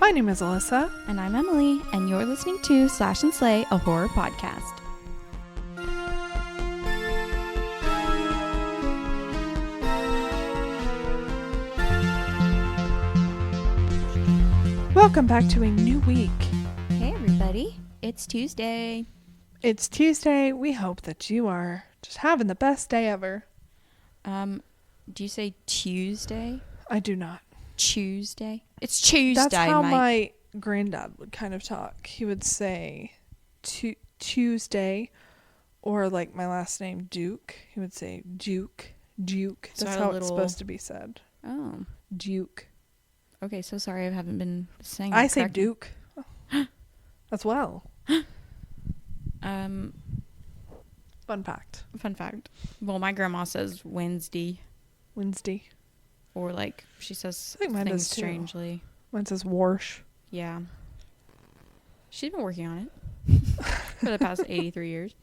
My name is Alyssa. And I'm Emily, and you're listening to Slash&Slay, a horror podcast. Welcome back to a new week. Hey everybody, it's Tuesday. It's Tuesday. We hope that you are just having the best day ever. Do you say Tuesday? I do not. Tuesday? It's Tuesday, That's how mate. my granddad would kind of talk. He would say Tuesday, or like my last name, Duke. He would say Duke. That's how it's supposed to be said. Oh. Duke. Okay, so sorry I haven't been saying I that say correctly. Duke as well. Fun fact. Well, my grandma says Wednesday. Or like, she says I think mine things does too. strangely. Mine says Warsh. Yeah. She's been working on it for the past 83 years.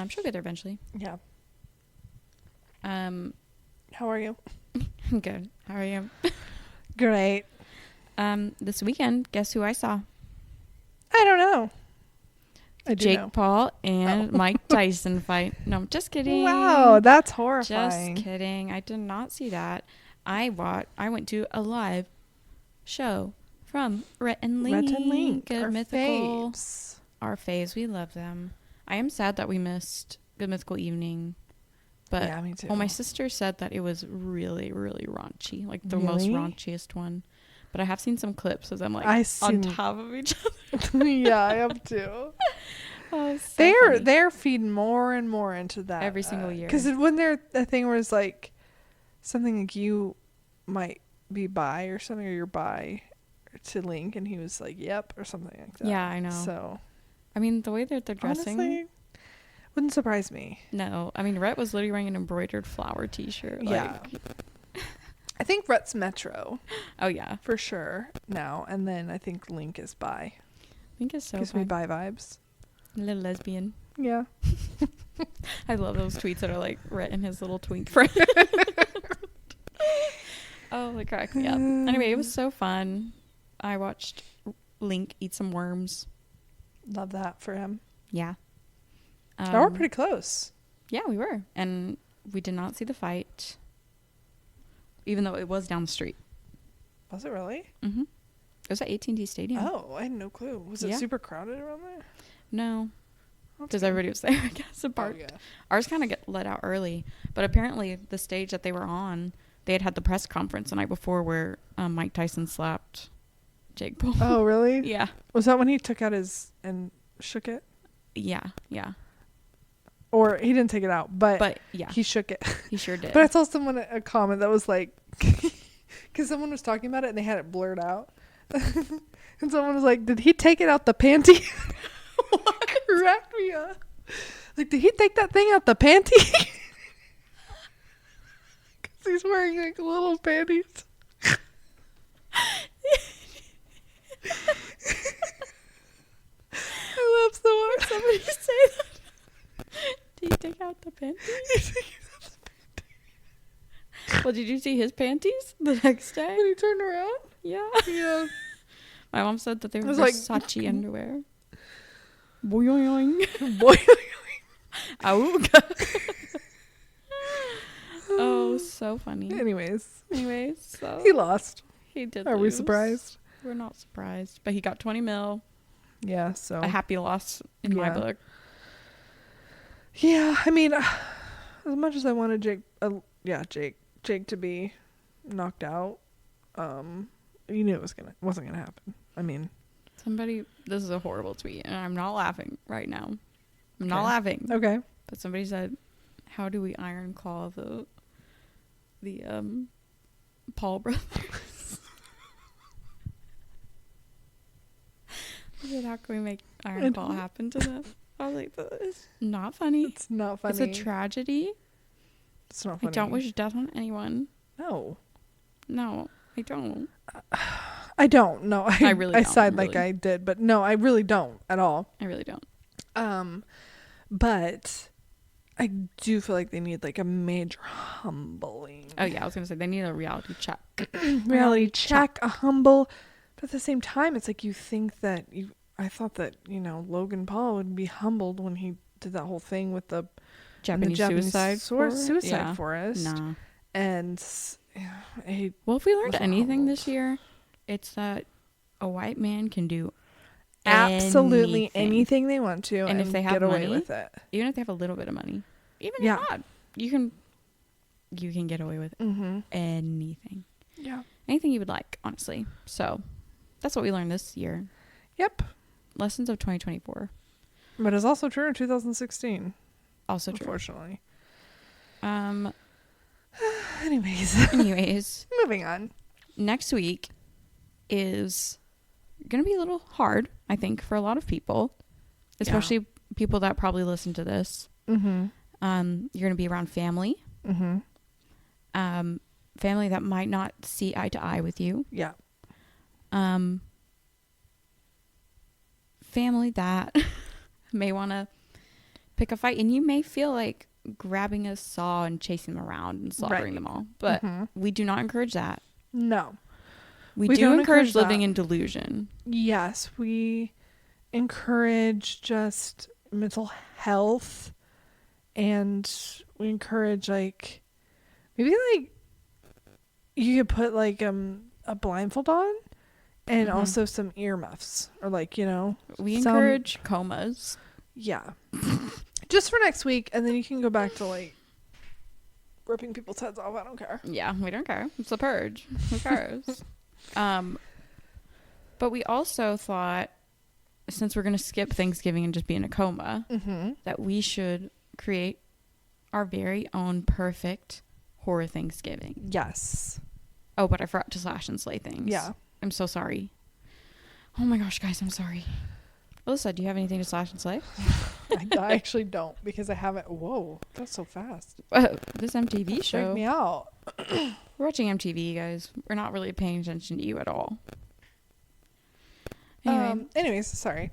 She'll get there eventually. Yeah. How are you? Good. How are you? Great. This weekend, guess who I saw? I don't know. I do Jake know. Paul and Mike Tyson fight. No, I'm just kidding. Wow, that's horrifying. Just kidding. I did not see that. I went to a live show from Rhett and Link. Good our Mythical. faves. Our faves. We love them. I am sad that we missed Good Mythical Evening. But Yeah, me too. well, my sister said that it was really, really raunchy. Like the most Really? raunchiest one. But I have seen some clips of them like seen- on top of each other. Yeah, I have too. Oh, so funny. They're feeding more and more into that Every single year. Because when there a thing where it's like something like you might be bi or something, or you're bi to Link, and he was like, "Yep," or something like that. Yeah, I know. So I mean, the way that they're dressing. honestly, wouldn't surprise me. No, I mean, Rhett was literally wearing an embroidered flower T-shirt. Yeah. I think Rhett's Metro Oh yeah. for sure now, and then I think Link is bi. I think it's so Gives me fun. bi vibes. A little lesbian. Yeah. I love those tweets that are like Rhett and his little twink friend. Oh, they crack me up. Anyway, it was so fun. I watched Link eat some worms. Love that for him. Yeah. We're pretty close. Yeah, we were. And we did not see the fight. Even though it was down the street. Was it really? Mm-hmm. It was at AT&T Stadium. Oh, I had no clue. Was it Yeah. super crowded around there? No. That's Because good. everybody was there, I guess. Oh, yeah. Ours kind of got let out early. But apparently the stage that they were on, they had the press conference the night before where Mike Tyson slapped Jake Paul. Oh, really? Yeah. Was that when he took out his and shook it? Yeah. Yeah. Or he didn't take it out, but yeah, he shook it. he sure did. But I saw someone a comment that was like, because someone was talking about it and they had it blurred out. And someone was like, did he take it out the panty? Cracked me up. Like, did he take that thing out the panty? Because he's wearing like little panties. I love so much. Somebody say that. Did he take out the panties? Well, did you see his panties the next day? When he turned around? Yeah. Yeah. My mom said that they were was like- Versace underwear. Boing. Boy. Oh, so funny. Anyways, So he lost. he did. Are we lose. surprised? We're not surprised, but he got 20 mil. Yeah, so. A happy loss in my Yeah. book. Yeah, I mean, as much as I wanted Jake to be knocked out, you knew it wasn't gonna happen. I mean, This is a horrible tweet, and I'm not laughing right now. I'm not Okay. laughing. okay. But somebody said, "How do we iron claw the Paul brothers?" I said, "How can we make iron claw happen to them?" I was like, "It's not funny. It's not funny. It's a tragedy. It's not funny. I don't wish death on anyone. No, I don't. I don't. No, I really I don't, sighed like really. I did, but no, I really don't at all. I really don't. But I do feel like they need like a major humbling. Oh yeah, I was gonna say they need a reality check. Reality check, a humble But at the same time, it's like you think that I thought that, Logan Paul would be humbled when he did that whole thing with the Japanese suicide forest. Nah. And Well, if we learned was anything humbled. this year, it's that a white man can do absolutely anything they want to, and if they have get away money, with it. even if they have a little bit of money, even Yeah. if not, you can get away with anything. Yeah. Anything you would like, honestly. So that's what we learned this year. Yep. Lessons of 2024. But it's also true in 2016. Also true. Unfortunately. Anyways, moving on. Next week is going to be a little hard, I think, for a lot of people, especially people that probably listen to this. Mm-hmm. You're going to be around family. Mm-hmm. Family that might not see eye to eye with you. Yeah. Family that may want to pick a fight, and you may feel like grabbing a saw and chasing them around and slaughtering them all. But we do not encourage that. No. We do encourage living in delusion. Yes, we encourage just mental health, and we encourage maybe you could put a blindfold on and also some earmuffs or we encourage comas. Yeah. Just for next week, and then you can go back to ripping people's heads off. I don't care. Yeah, we don't care. It's a purge. Who cares? But we also thought, since we're going to skip Thanksgiving and just be in a coma, that we should create our very own perfect horror Thanksgiving. Yes. Oh, but I forgot to slash and slay things. Yeah. I'm so sorry. Oh my gosh, guys, I'm sorry. Alyssa, do you have anything to slash and slay? I actually don't, because I haven't. Whoa, that's so fast. This MTV show. Freak me out. We're watching MTV, guys. We're not really paying attention to you at all. Anyway. Anyways, sorry.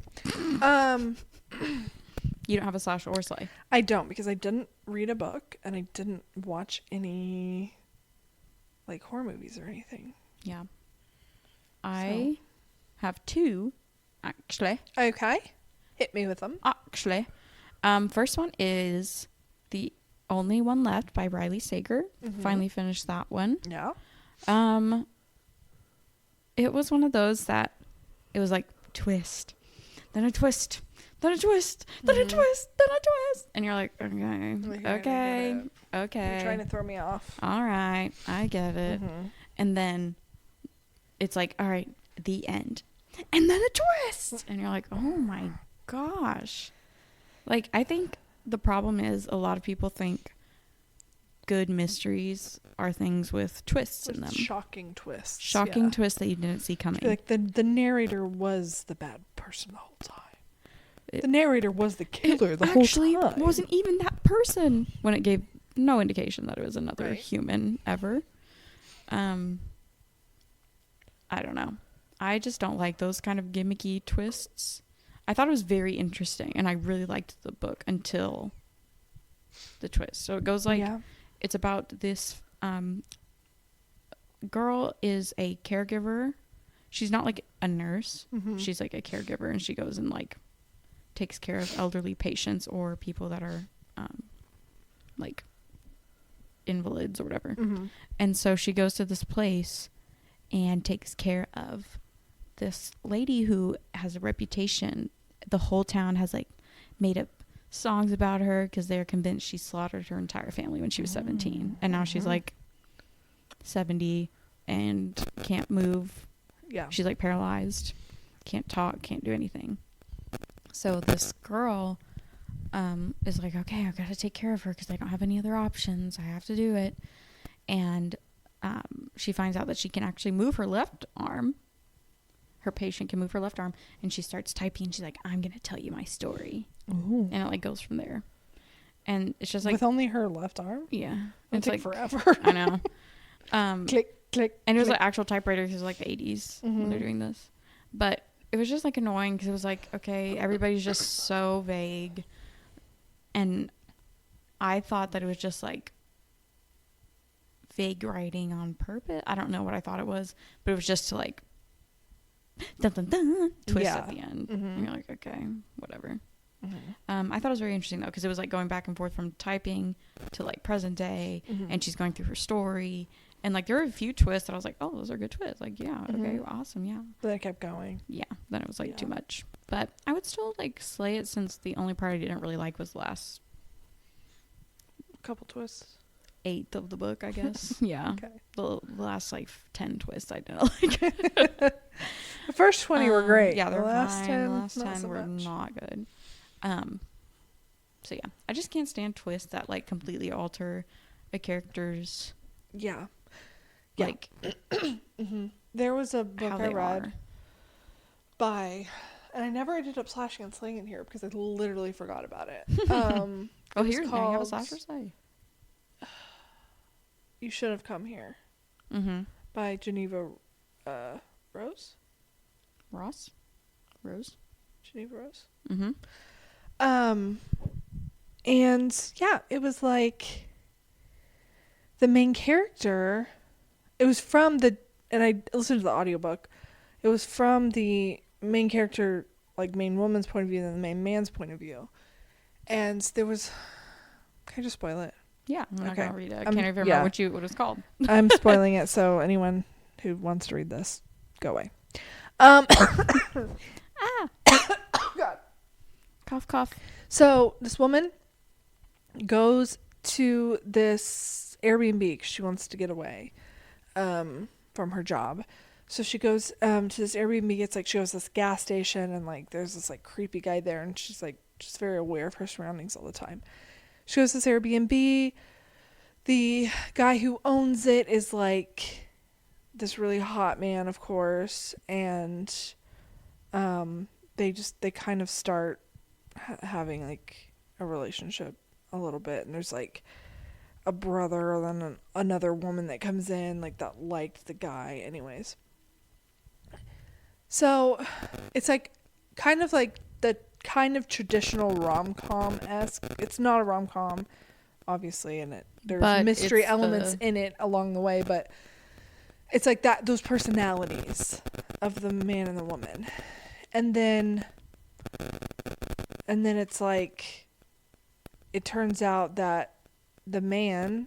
You don't have a slash or slay? I don't, because I didn't read a book and I didn't watch any horror movies or anything. Yeah. I have two, actually. Okay. Hit me with them. Actually. First one is The Only One Left by Riley Sager. Finally finished that one. Yeah. It was one of those that it was like twist, then a twist, then a twist, then a twist, then a twist. And you're like, okay. You're trying to throw me off. All right. I get it. And then it's like, all right, the end. And then a twist. And you're like, oh my gosh. I think the problem is a lot of people think good mysteries are things with twists in them. Shocking twists. Shocking twists that you didn't see coming. The narrator was the bad person the whole time. The narrator was the killer the whole time. Actually, wasn't even that person when it gave no indication that it was another human ever. I don't know. I just don't like those kind of gimmicky twists. I thought it was very interesting, and I really liked the book until the twist. So it goes it's about this girl is a caregiver. She's not like a nurse. She's like a caregiver, and she goes and takes care of elderly patients or people that are invalids or whatever. And so she goes to this place and takes care of this lady who has a reputation. The whole town has made up songs about her because they're convinced she slaughtered her entire family when she was 17, and now she's 70 and can't move. Yeah, she's paralyzed, can't talk, can't do anything. So this girl is like, okay, I've got to take care of her because I don't have any other options. I have to do it. And she finds out that she can actually move her left arm. Her patient can move her left arm, and she starts typing. She's like, I'm going to tell you my story. Ooh. And it goes from there. And it's just with only her left arm? Yeah. It's forever. I know. Click, click. And it was click. actual typewriter because it was the 80s when they're doing this. But it was just annoying because it was okay, everybody's just so vague. And I thought that it was just vague writing on purpose. I don't know what I thought it was, but it was just to dun, dun, dun, twist Yeah. at the end. Mm-hmm. And you're like, okay, whatever. Mm-hmm. I thought it was very interesting though, because it was like going back and forth from typing to like present day, Mm-hmm. and she's going through her story, and like there were a few twists that I was like, oh, those are good twists. Like, yeah, okay, Mm-hmm. awesome, yeah. Then it kept going. Yeah. Then it was like Yeah. too much, but I would still like slay it, since the only part I didn't really like was the last Couple twists. 8 of the book, I guess. Yeah. Okay. The last like 10 twists I didn't like. The first 20 were great. Yeah, they're the last fine. 10, The last 10 not so were much. not good. So yeah, I just can't stand twists that like completely alter a character's Yeah. like Mm-hmm. There was a book how I they read are. by, and I never ended up slashing and slaying in here because I literally forgot about it. Oh, it was here now you have a called Slash&Slay. You Should Have Come Here Mm-hmm. by Geneva Rose. Rose. Geneva Rose. Mm-hmm. And yeah, it was like the main character. It was from and I listened to the audiobook. It was from the main character, like main woman's point of view, and the main man's point of view. And there was, can I just spoil it? Yeah, I'm not Okay. gonna read it. I can't even remember yeah. what it was called. I'm spoiling it, so anyone who wants to read this, go away. God. Cough, cough. So this woman goes to this Airbnb 'cause she wants to get away from her job. So she goes to this Airbnb. It's like she goes to this gas station, and like there's this like creepy guy there, and she's like just very aware of her surroundings all the time. She goes to this Airbnb. The guy who owns it is like this really hot man, of course, and they kind of start having like a relationship a little bit, and there's like a brother and then another woman that comes in like that liked the guy anyways. So it's like kind of like the kind of traditional rom-com-esque. It's not a rom-com obviously, and there's But mystery it's elements the- in it along the way, but it's like that, those personalities of the man and the woman. And then it's like, it turns out that the man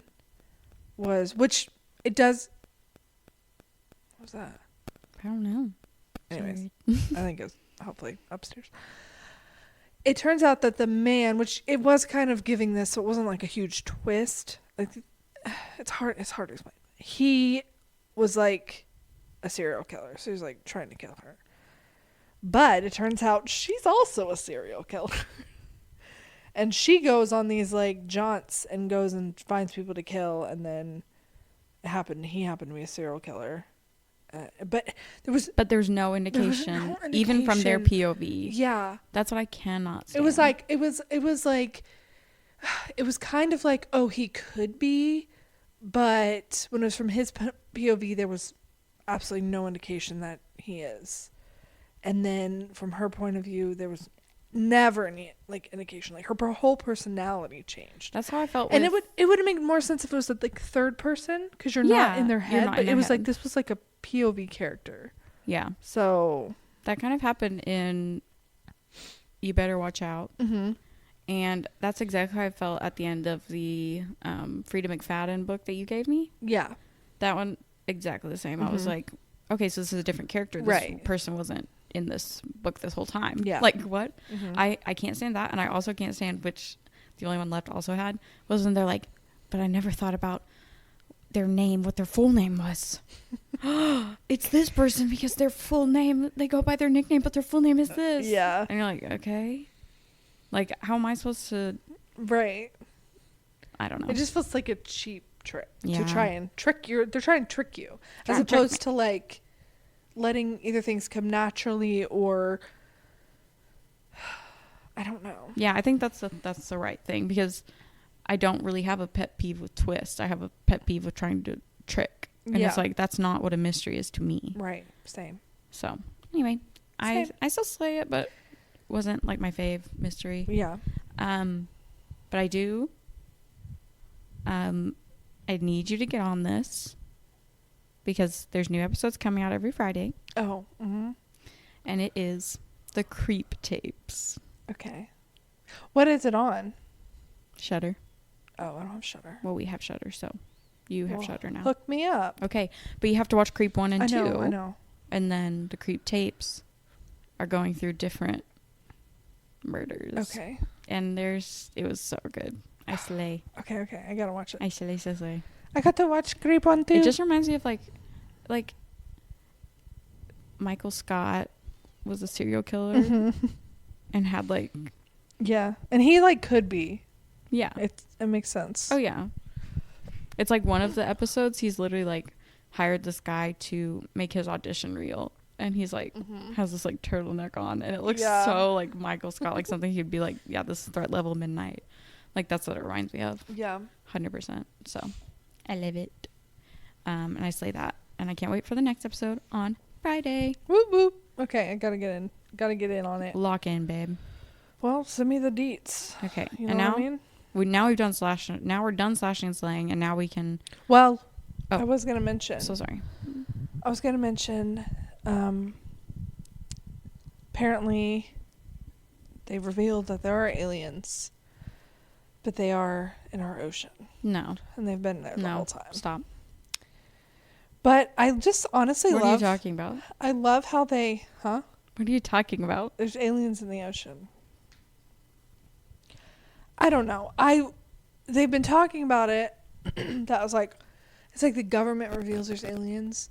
was, which it does, what was that? I don't know. Anyways, Sorry. I think it's hopefully upstairs. It turns out that the man, which it was kind of giving this, so it wasn't like a huge twist. Like, it's hard to explain. He was like a serial killer, so he's like trying to kill her. But it turns out she's also a serial killer. And she goes on these like jaunts and goes and finds people to kill, and then he happened to be a serial killer. But there's no indication, no even from their indication. POV. Yeah. That's what I cannot stand. It was like it was kind of like, oh, he could be, but when it was from his POV, there was absolutely no indication that he is. And then from her point of view, there was never any like indication. Like her whole personality changed. That's how I felt. And it would have made more sense if it was like third person, because you're not in their head. But it was like this was like a POV character. Yeah. So that kind of happened in You Better Watch Out. Mm-hmm. And that's exactly how I felt at the end of the Frida McFadden book that you gave me. Yeah. That one, exactly the same. Mm-hmm. I was like, okay, so this is a different character. This person wasn't in this book this whole time. Yeah. Like, what? Mm-hmm. I can't stand that. And I also can't stand, which the only one left also had, was when they're like, but I never thought about their name, what their full name was. It's this person because their full name, they go by their nickname, but their full name is this. Yeah. And you're like, okay. Like, how am I supposed to? Right. I don't know. It just feels like a cheap trick Yeah. to try and trick you. They're trying to trick you, as Trying to trick opposed to like letting either things come naturally or I don't know. Yeah, I think that's the right thing, because I don't really have a pet peeve with twist. I have a pet peeve with trying to trick. And it's like, that's not what a mystery is to me. Right. Same. So anyway, Same. I still slay it, but wasn't like my fave mystery. Yeah. But I do. I need you to get on this, because there's new episodes coming out every Friday. Oh. Mm-hmm. And it is the Creep Tapes. Okay. What is it on? Shudder. Oh, I don't have Shudder. Well, we have Shudder, so you have Shudder now. Hook me up. Okay, but you have to watch Creep 1 and 2. I know. And then the Creep Tapes are going through different murders. Okay. And it was so good. I slay. Okay. I gotta watch it. I slay. I got to watch Creep 1 too. It just reminds me of like Michael Scott was a serial killer and had like. Yeah, and he like could be. Yeah. It makes sense. Oh yeah. It's like one of the episodes he's literally like hired this guy to make his audition reel, and he's like has this like turtleneck on, and it looks so like Michael Scott, like something he'd be like, yeah, this is threat level midnight. Like that's what it reminds me of. Yeah. 100%. So I love it. And I slay that, and I can't wait for the next episode on Friday. Whoop whoop. Okay, I gotta get in on it. Lock in, babe. Well, send me the deets. Okay. You know and now what I mean? we've done now we're done slashing and slaying, and now we can. Well, Oh. I was gonna mention. So sorry. I was gonna mention. Apparently, they revealed that there are aliens, but they are in our ocean, No. and they've been there the whole time. Stop. But I just honestly What love. are you talking about? I love how they. Huh? What are you talking about? There's aliens in the ocean. I don't know. They've been talking about it. That was like, it's like the government reveals there's aliens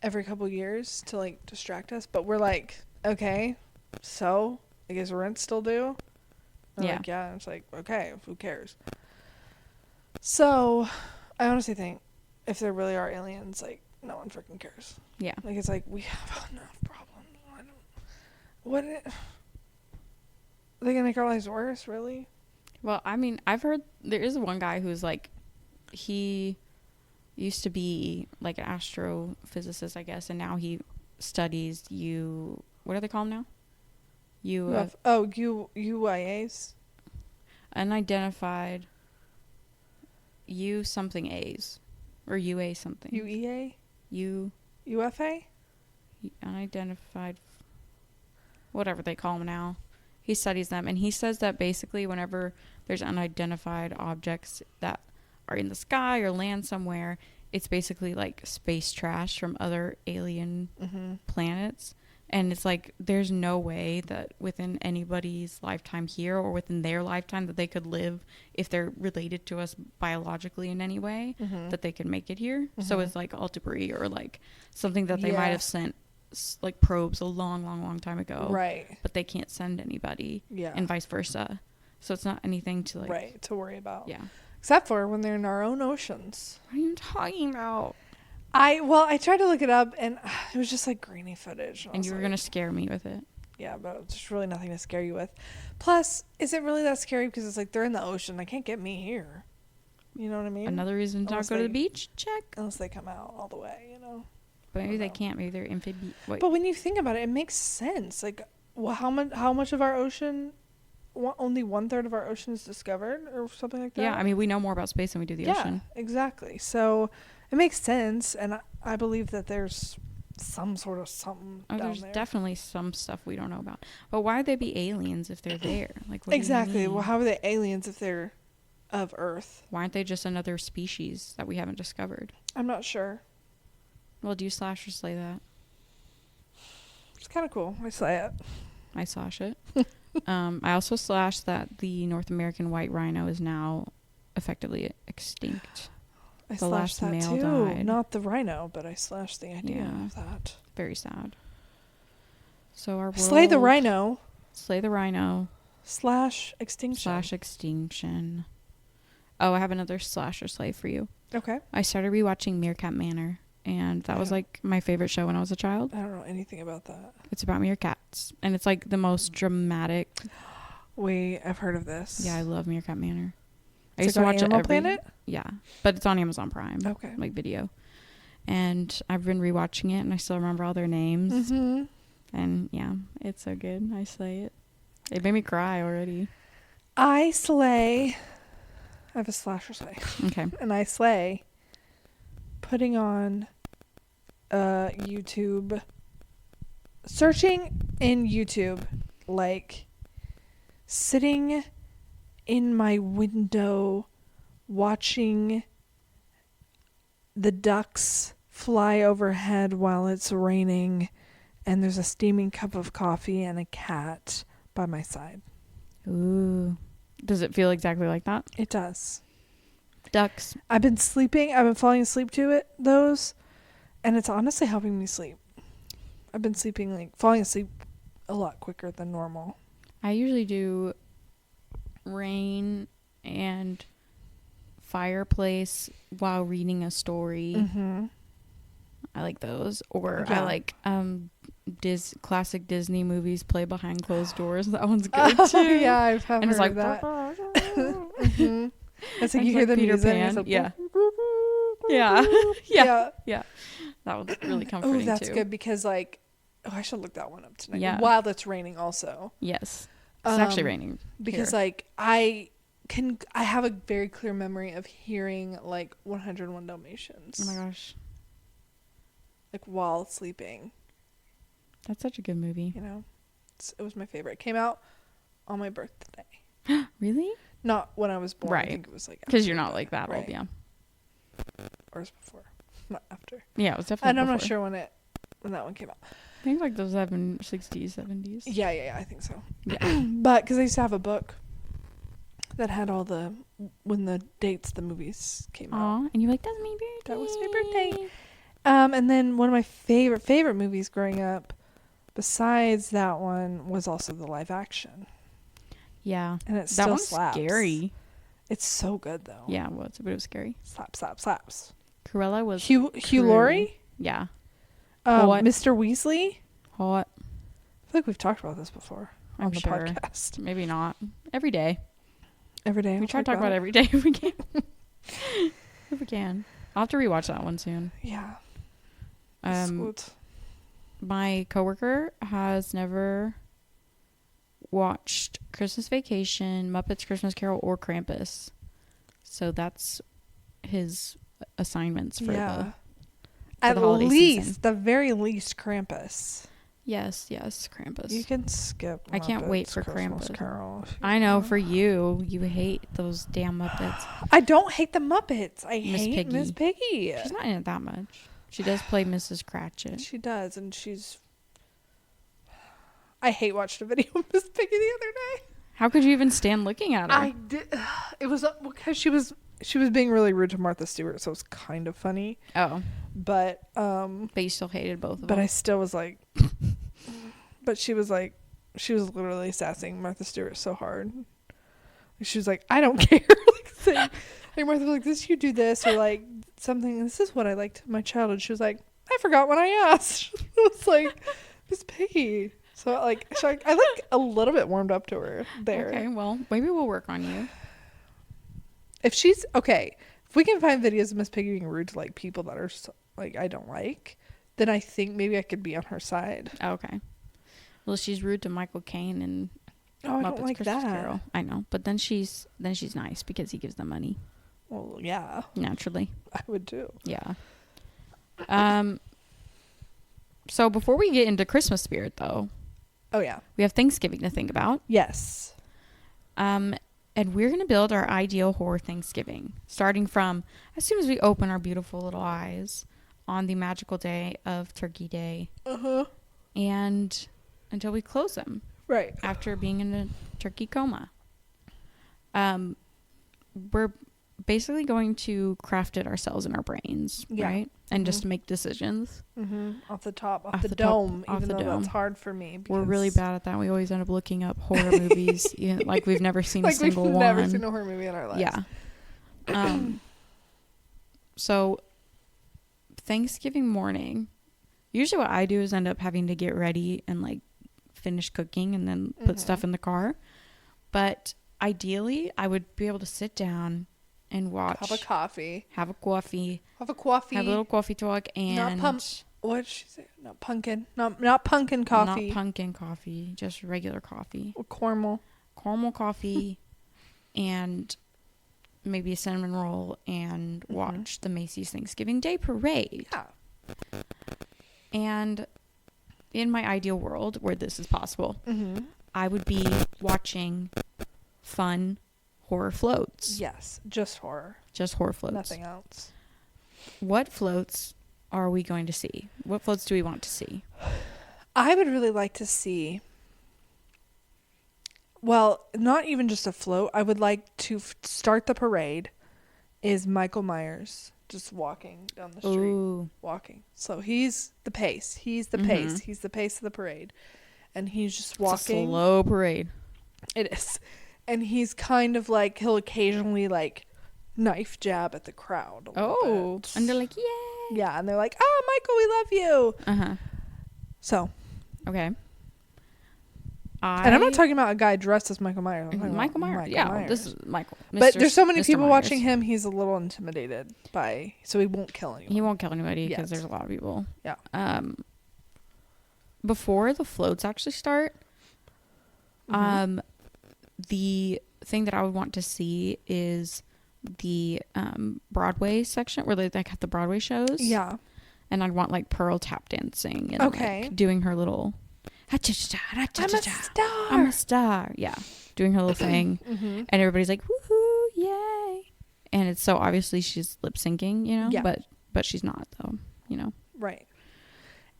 every couple years to like distract us, but we're like, okay, so I guess rent's still due. Yeah. Like, yeah. And it's like, okay, who cares? So, I honestly think if there really are aliens, like no one freaking cares. Yeah. Like it's like we have enough problems. Are they gonna make our lives worse? Really? Well, I mean, I've heard there is one guy who's like, he used to be like an astrophysicist, I guess, and now he studies what do they call them now? UIAs? Unidentified something A's. Or UA something. UEA? U UFA? Unidentified, whatever they call them now. He studies them, and he says that basically whenever there's unidentified objects that are in the sky or land somewhere, it's basically like space trash from other alien planets. And it's like there's no way that within anybody's lifetime here or within their lifetime that they could live, if they're related to us biologically in any way, that they could make it here. So it's like all debris or like something that they might have sent like probes a long time ago, right? But they can't send anybody, and vice versa. So it's not anything to like to worry about, except for when they're in our own oceans. What are you talking about? I tried to look it up, and it was just like grainy footage, and you were gonna scare me with it. Yeah, but there's really nothing to scare you with. Plus, is it really that scary? Because it's like they're in the ocean, they can't get me here. You know what I mean? Another reason to not go to the beach. Check. Unless they come out all the way, you know. But maybe they can't. Maybe they're amphibious. But when you think about it, it makes sense. Like, well, how much of our ocean? Only 1/3 of our ocean is discovered, or something like that. Yeah, I mean, we know more about space than we do the ocean. Yeah, exactly. So it makes sense, and I believe that there's some sort of something down there's there. Definitely some stuff we don't know about. But why would they be aliens if they're there? Like, what exactly. Do you mean? Well, how are they aliens if they're of Earth? Why aren't they just another species that we haven't discovered? I'm not sure. Well, do you slash or slay that? It's kind of cool. I slay it. I slash it. I also slash that the North American white rhino is now effectively extinct. I the slashed last that male too. died. Not the rhino, but I slashed the idea Yeah. of that. Very sad. So our world, Slay the rhino. Slay the rhino. Slash extinction. Slash extinction. Oh, I have another slash or slay for you. Okay. I started rewatching Meerkat Manor, and that was like my favorite show when I was a child. I don't know anything about that. It's about meerkats, and it's like the most dramatic. Wait, I've heard of this. Yeah, I love Meerkat Manor. I It's used like to on watch Animal it Planet? Yeah, but it's on Amazon Prime. Okay. Like video. And I've been rewatching it, and I still remember all their names. Mm-hmm. And yeah, it's so good. I slay it. It made me cry already. I slay. I have a slasher slay. Okay. And I slay putting on YouTube searching in YouTube, like sitting in my window watching the ducks fly overhead while it's raining, and there's a steaming cup of coffee and a cat by my side. Ooh. Does it feel exactly like that? It does. Ducks. I've been falling asleep to it, and it's honestly helping me sleep. I've been falling asleep a lot quicker than normal. I usually do rain and fireplace while reading a story. Mm-hmm. I like those. Or Yeah. I like classic Disney movies play behind closed doors. That one's good too. Yeah, I've heard And it's like that. Mm-hmm. It's like And you hear like the Peter music. Pan. And it's like, Yeah. Yeah. That was really comforting Oh, that's too. good because I should look that one up tonight. Yeah. While it's raining also. Yes. It's actually raining. Because here. I have a very clear memory of hearing 101 Dalmatians. Oh my gosh. While sleeping. That's such a good movie. It was my favorite. It came out on my birthday. Really? Not when I was born. Right. I think it was because you're not that right. old, yeah. Or it was before, not after. Yeah, it was definitely And I'm before. not sure when that one came out. I think the 60s, 70s. Yeah, I think so. Yeah. But because I used to have a book that had all when the dates the movies came out. Aw, and you're like, that's my birthday. That was my birthday. And then one of my favorite movies growing up, besides that one, was also the live action. Yeah. And it that still one's slaps. Scary. It's so good though. Yeah, well, but it was scary. Slaps. Cruella was Hugh Laurie? Yeah. Mr. Weasley? Hot. I feel like we've talked about this before on the podcast. Maybe not. Every day. Every day. We try to talk about it every day if we can. If we can. I'll have to rewatch that one soon. Yeah. My coworker has never watched Christmas Vacation, Muppets Christmas Carol, or Krampus. So that's his assignments for the At holiday least, season. the very least, Krampus. Yes, Krampus. You can skip I can't wait Muppets for Christmas Krampus. Carol. I know, for you hate those damn Muppets. I don't hate the Muppets. I Miss hate Piggy. Miss Piggy. She's not in it that much. She does play Mrs. Cratchit. She does, and I hate watching a video of Miss Piggy the other day. How could you even stand looking at her? I did. It was because she was being really rude to Martha Stewart, so it was kind of funny. Oh, but you still hated both of them. But I still was like, but she was literally sassing Martha Stewart so hard. She was like, I don't care. Martha was like, this, you do this, or something. This is what I liked in my childhood. She was like, I forgot when I asked. It was like, Miss Piggy. So I a little bit warmed up to her there. Okay, well, maybe we'll work on you. If we can find videos of Miss Piggy being rude to people that are I don't like, then I think maybe I could be on her side. Okay. Well, she's rude to Michael Caine and I Muppets don't like Christmas that. Carol. I know, but then she's nice because he gives them money. Well, yeah, naturally. I would too. Yeah. So before we get into Christmas spirit, though. Oh yeah. We have Thanksgiving to think about. Yes. And we're going to build our ideal horror Thanksgiving, starting from as soon as we open our beautiful little eyes on the magical day of Turkey Day. Uh-huh. And until we close them. Right. After being in a turkey coma. We're basically going to craft it ourselves in our brains, right? And just make decisions. Mm-hmm. Off the dome, even though that's hard for me. We're really bad at that. We always end up looking up horror movies, like we've never seen a single one. We've never seen a horror movie in our lives. Yeah. So Thanksgiving morning, usually what I do is end up having to get ready and finish cooking and then put stuff in the car. But ideally, I would be able to sit down and watch. Have a coffee. Have a coffee. Have a little coffee talk and. What did she say? Not pumpkin. Not pumpkin coffee. Not pumpkin coffee. Just regular coffee. Or caramel. Caramel coffee, and maybe a cinnamon roll, and watch the Macy's Thanksgiving Day Parade. Yeah. And in my ideal world where this is possible, I would be watching fun horror floats. Yes, just horror. Just horror floats. Nothing else. What floats are we going to see? What floats do we want to see? I would really like to see, well, not even just a float. I would like to start the parade is Michael Myers just walking down the street. Ooh. Walking. So he's the pace. He's the pace. He's the pace of the parade. And he's just walking. It's a slow parade. It is. And he's kind of like, he'll occasionally like knife jab at the crowd a little bit. And they're like, yay. Yeah, and they're like, oh, Michael, we love you. Uh-huh. So. Okay. And I'm not talking about a guy dressed as Michael Myers. I'm talking Michael about Myers. Myers. This is Michael. But there's so many Mr. people Myers. watching him, he's a little intimidated by, so he won't kill anyone. He won't kill anybody because there's a lot of people. Yeah. Before the floats actually start, the thing that I would want to see is the Broadway section where they like have the Broadway shows. Yeah. And I'd want like Pearl tap dancing and like doing her little I'm a star. I'm a star. Yeah. Doing her little thing. And everybody's like, woohoo, yay. And it's so obviously she's lip syncing, you know? Yeah. But she's not though, you know? Right.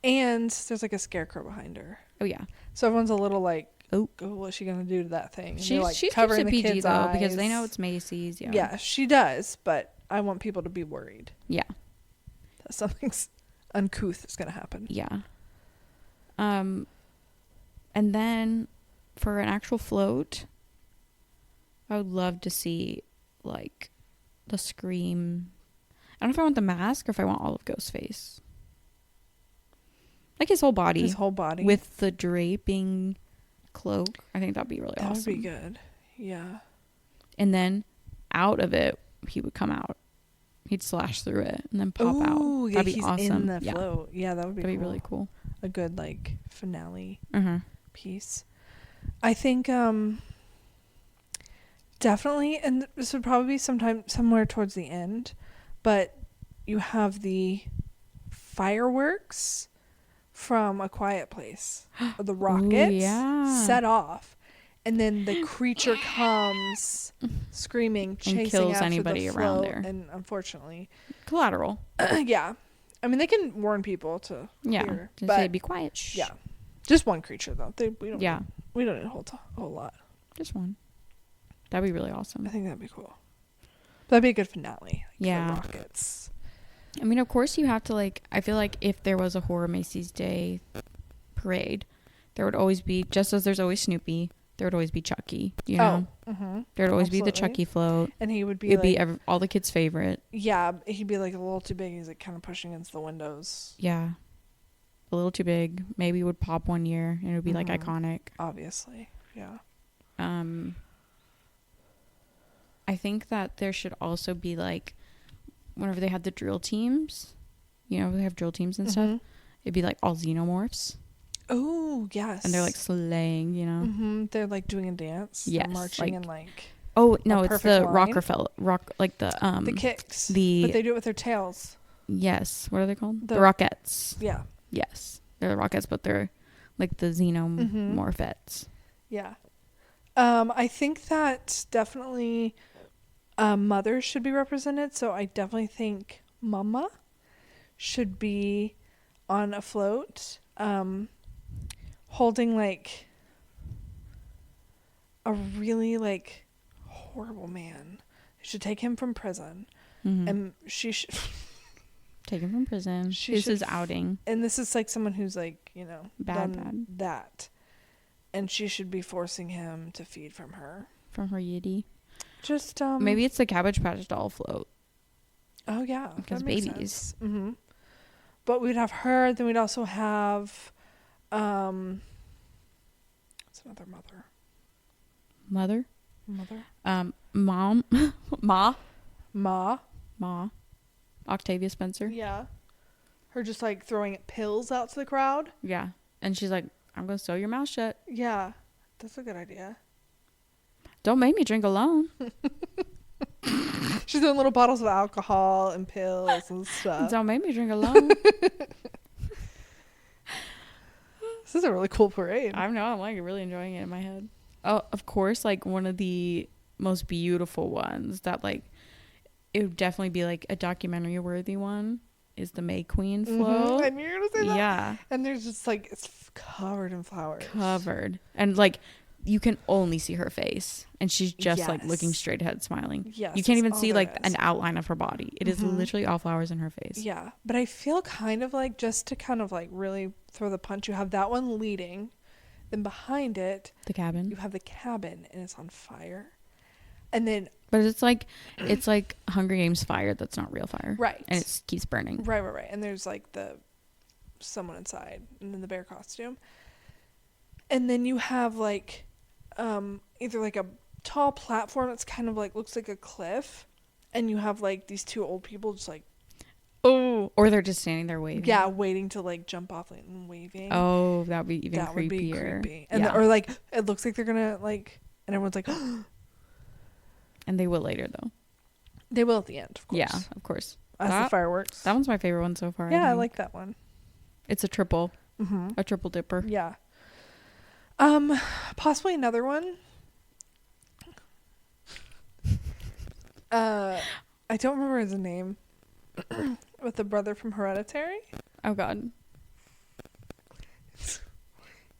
And there's like a scarecrow behind her. Oh yeah. So everyone's a little like, oh, what's she gonna do to that thing? And She's covering the PG kids' though eyes. because they know it's Macy's. Yeah. Yeah, she does, but I want people to be worried. Yeah. That something's uncouth is gonna happen. Yeah. And then for an actual float, I would love to see like the Scream. I don't know if I want the mask or if I want all of Ghostface. Like his whole body. His whole body. With the draping cloak. I think that'd be really awesome. That would be good. Yeah. And then out of it, he would come out. He'd slash through it and then pop out. Yeah, that'd be awesome. In the float. Yeah, that would be That'd be really cool. A good like finale piece. I think definitely, and this would probably be somewhere towards the end, but you have the fireworks from A Quiet Place, or the rockets set off, and then the creature comes screaming, chasing and kills after anybody the around float, there. and unfortunately, collateral. Yeah, I mean they can warn people to clear, but say be quiet. Shh. Yeah, just one creature though. We don't need a whole lot. Just one. That'd be really awesome. I think that'd be cool. That'd be a good finale. Yeah. For rockets. I mean, of course you have to like, I feel like if there was a Horror Macy's Day parade, there would always be, just as there's always Snoopy, there would always be Chucky, you know? There would always be the Chucky float. And he would be all the kids' favorite. Yeah, he'd be like a little too big. He's like kind of pushing against the windows. Yeah. A little too big. Maybe it would pop one year and it would be like iconic. Obviously. Yeah. I think that there should also be like, whenever they have the drill teams, you know, they have drill teams and stuff, it'd be like all Xenomorphs. Oh, yes. And they're like slaying, you know? They're like doing a dance. Yes. They're marching and like. Oh, no, it's the line. like the the kicks. But they do it with their tails. Yes. What are they called? The Rockettes. Yeah. Yes. They're the Rockettes, but they're like the Xenomorphets. Yeah. I think that definitely mothers should be represented. So I definitely think Mama should be on a float, holding like a really like horrible man. They should take him from prison, and she should take him from prison. This is outing, and this is like someone who's like, you know, bad that, and she should be forcing him to feed from her yiddy. Just maybe it's the Cabbage Patch Doll float. Oh yeah, because babies. But we'd have her. Then we'd also have what's another mother? Mom. Ma. Ma. Octavia Spencer. Yeah. Her just like throwing pills out to the crowd. Yeah. And she's like, I'm going to sew your mouth shut. Yeah. That's a good idea. Don't make me drink alone. She's doing little bottles of alcohol and pills and stuff. Don't make me drink alone. is a really cool parade. I know. I'm like really enjoying it in my head. Oh, of course, like one of the most beautiful ones that like it would definitely be like a documentary worthy one is the May Queen float. I knew you were gonna say that. Yeah. And there's just like it's covered in flowers. Covered. And like you can only see her face and she's just like looking Yes. straight ahead smiling. Yes, You can't even that's see all there like is. an outline of her body. It is literally all flowers in her face. Yeah, but I feel kind of like, just to kind of like really throw the punch, you have that one leading, then behind it The cabin. you have the cabin and it's on fire, and then But it's like Hunger Games fire that's not real fire. right, And it keeps burning. right, and there's like the someone inside and then the bear costume, and then you have like either like a tall platform that's kind of like looks like a cliff, and you have like these two old people just like, Oh, or they're just standing there waving. yeah, waiting to like jump off like, and waving. Oh, that would be even that creepier. would be creepy. And yeah. or like it looks like they're gonna like, and everyone's like, And they will later though. they will at the end, of course. Yeah, of course. As the fireworks. That one's my favorite one so far. Yeah, I think. like that one. It's a triple Mm-hmm. dipper. Yeah. Possibly another one. I don't remember his name. With the brother from Hereditary. Oh God,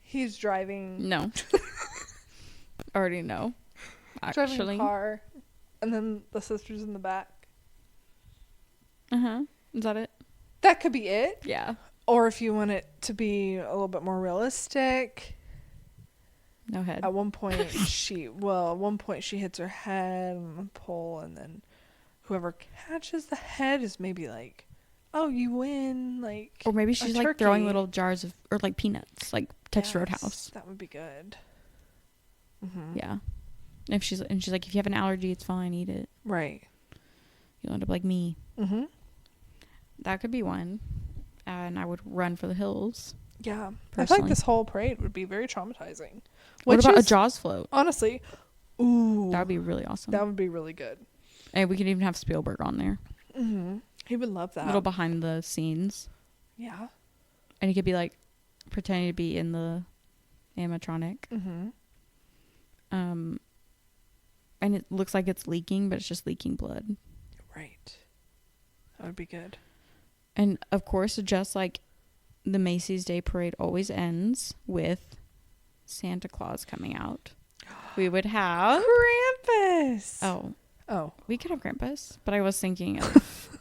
He's driving. no. Already know. Driving Actually. a car, and then the sister's in the back. Is that it? That could be it. Yeah. Or if you want it to be a little bit more realistic. No head. At one point she hits her head on the pole, and then whoever catches the head is maybe like, oh, you win, like, Or maybe she's like turkey. throwing little jars of or like peanuts, like Texas Yes, Roadhouse. that would be good. Mm-hmm. Yeah. If she's like, if you have an allergy, it's fine, eat it. Right. You'll end up like me. Mm-hmm. That could be one. And I would run for the hills. Yeah. I feel Personally. like this whole parade would be very traumatizing. What Which about a is, Jaws float? honestly, ooh, That would be really awesome. that would be really good. And we could even have Spielberg on there. Mm-hmm. He would love that. A little behind the scenes. Yeah. And he could be like pretending to be in the animatronic. Mm-hmm. And it looks like it's leaking, but it's just leaking blood. Right. That would be good. And of course, just like the Macy's Day Parade always ends with Santa Claus coming out, we would have Krampus. Oh, we could have Krampus, but I was thinking of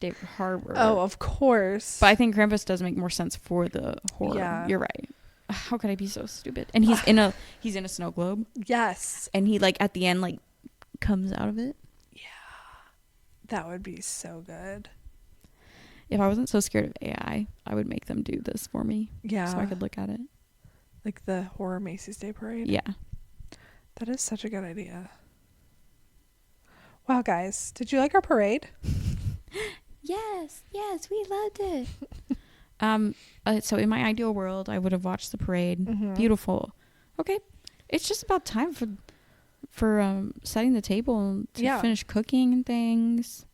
David Harbour. Oh, of course. But I think Krampus does make more sense for the horror. Yeah. You're right. How could I be so stupid? And he's in a snow globe, Yes. and he like at the end like comes out of it. That would be so good. If I wasn't so scared of AI, I would make them do this for me. Yeah. So I could look at it. Like the horror Macy's Day Parade. Yeah. That is such a good idea. Wow, guys. Did you like our parade? Yes, we loved it. So in my ideal world, I would have watched the parade. Mm-hmm. Beautiful. Okay, it's just about time for setting the table to finish cooking and things.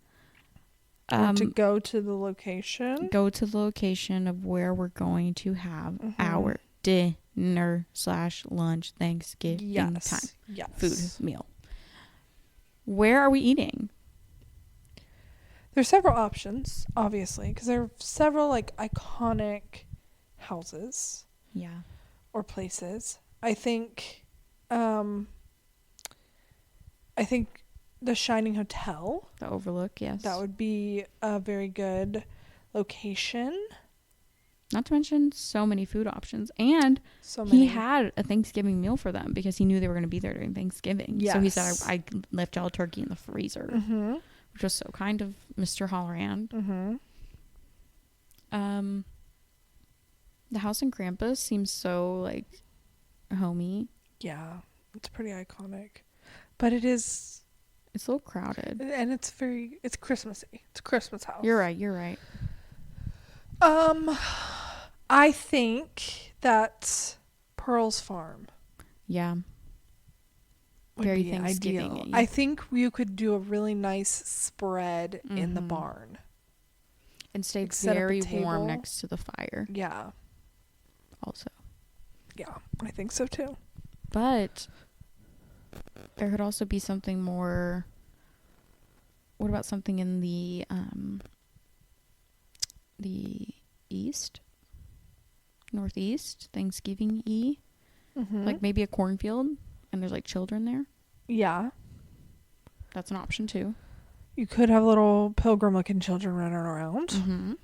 Or to go to the location. Go to the location of where we're going to have our dinner/lunch Thanksgiving time. Yes. Food meal. Where are we eating? There's several options, obviously, because there are several like iconic houses Yeah. or places. I think the Shining Hotel. The Overlook, yes. That would be a very good location. Not to mention so many food options. And So many. he had a Thanksgiving meal for them because he knew they were going to be there during Thanksgiving. So he said, Yes. I left y'all turkey in the freezer, Mm-hmm. which was so kind of Mr. Hollerand. Mm-hmm. The house in Krampus seems so, like, homey. Yeah, it's pretty iconic. But it is, It's a little crowded. and it's Christmassy. It's a Christmas house. You're right. I think that Pearl's Farm Yeah. would Very be Thanksgiving-y. ideal. I think you could do a really nice spread in the barn. And stay Like, set up a very warm table. next to the fire Yeah. also. Yeah, I think so too. But there could also be something more. What about something in the east, northeast, Thanksgiving like maybe a cornfield, and there's like children there. Yeah, that's an option too. you could have little pilgrim-looking children running around. Mm-hmm.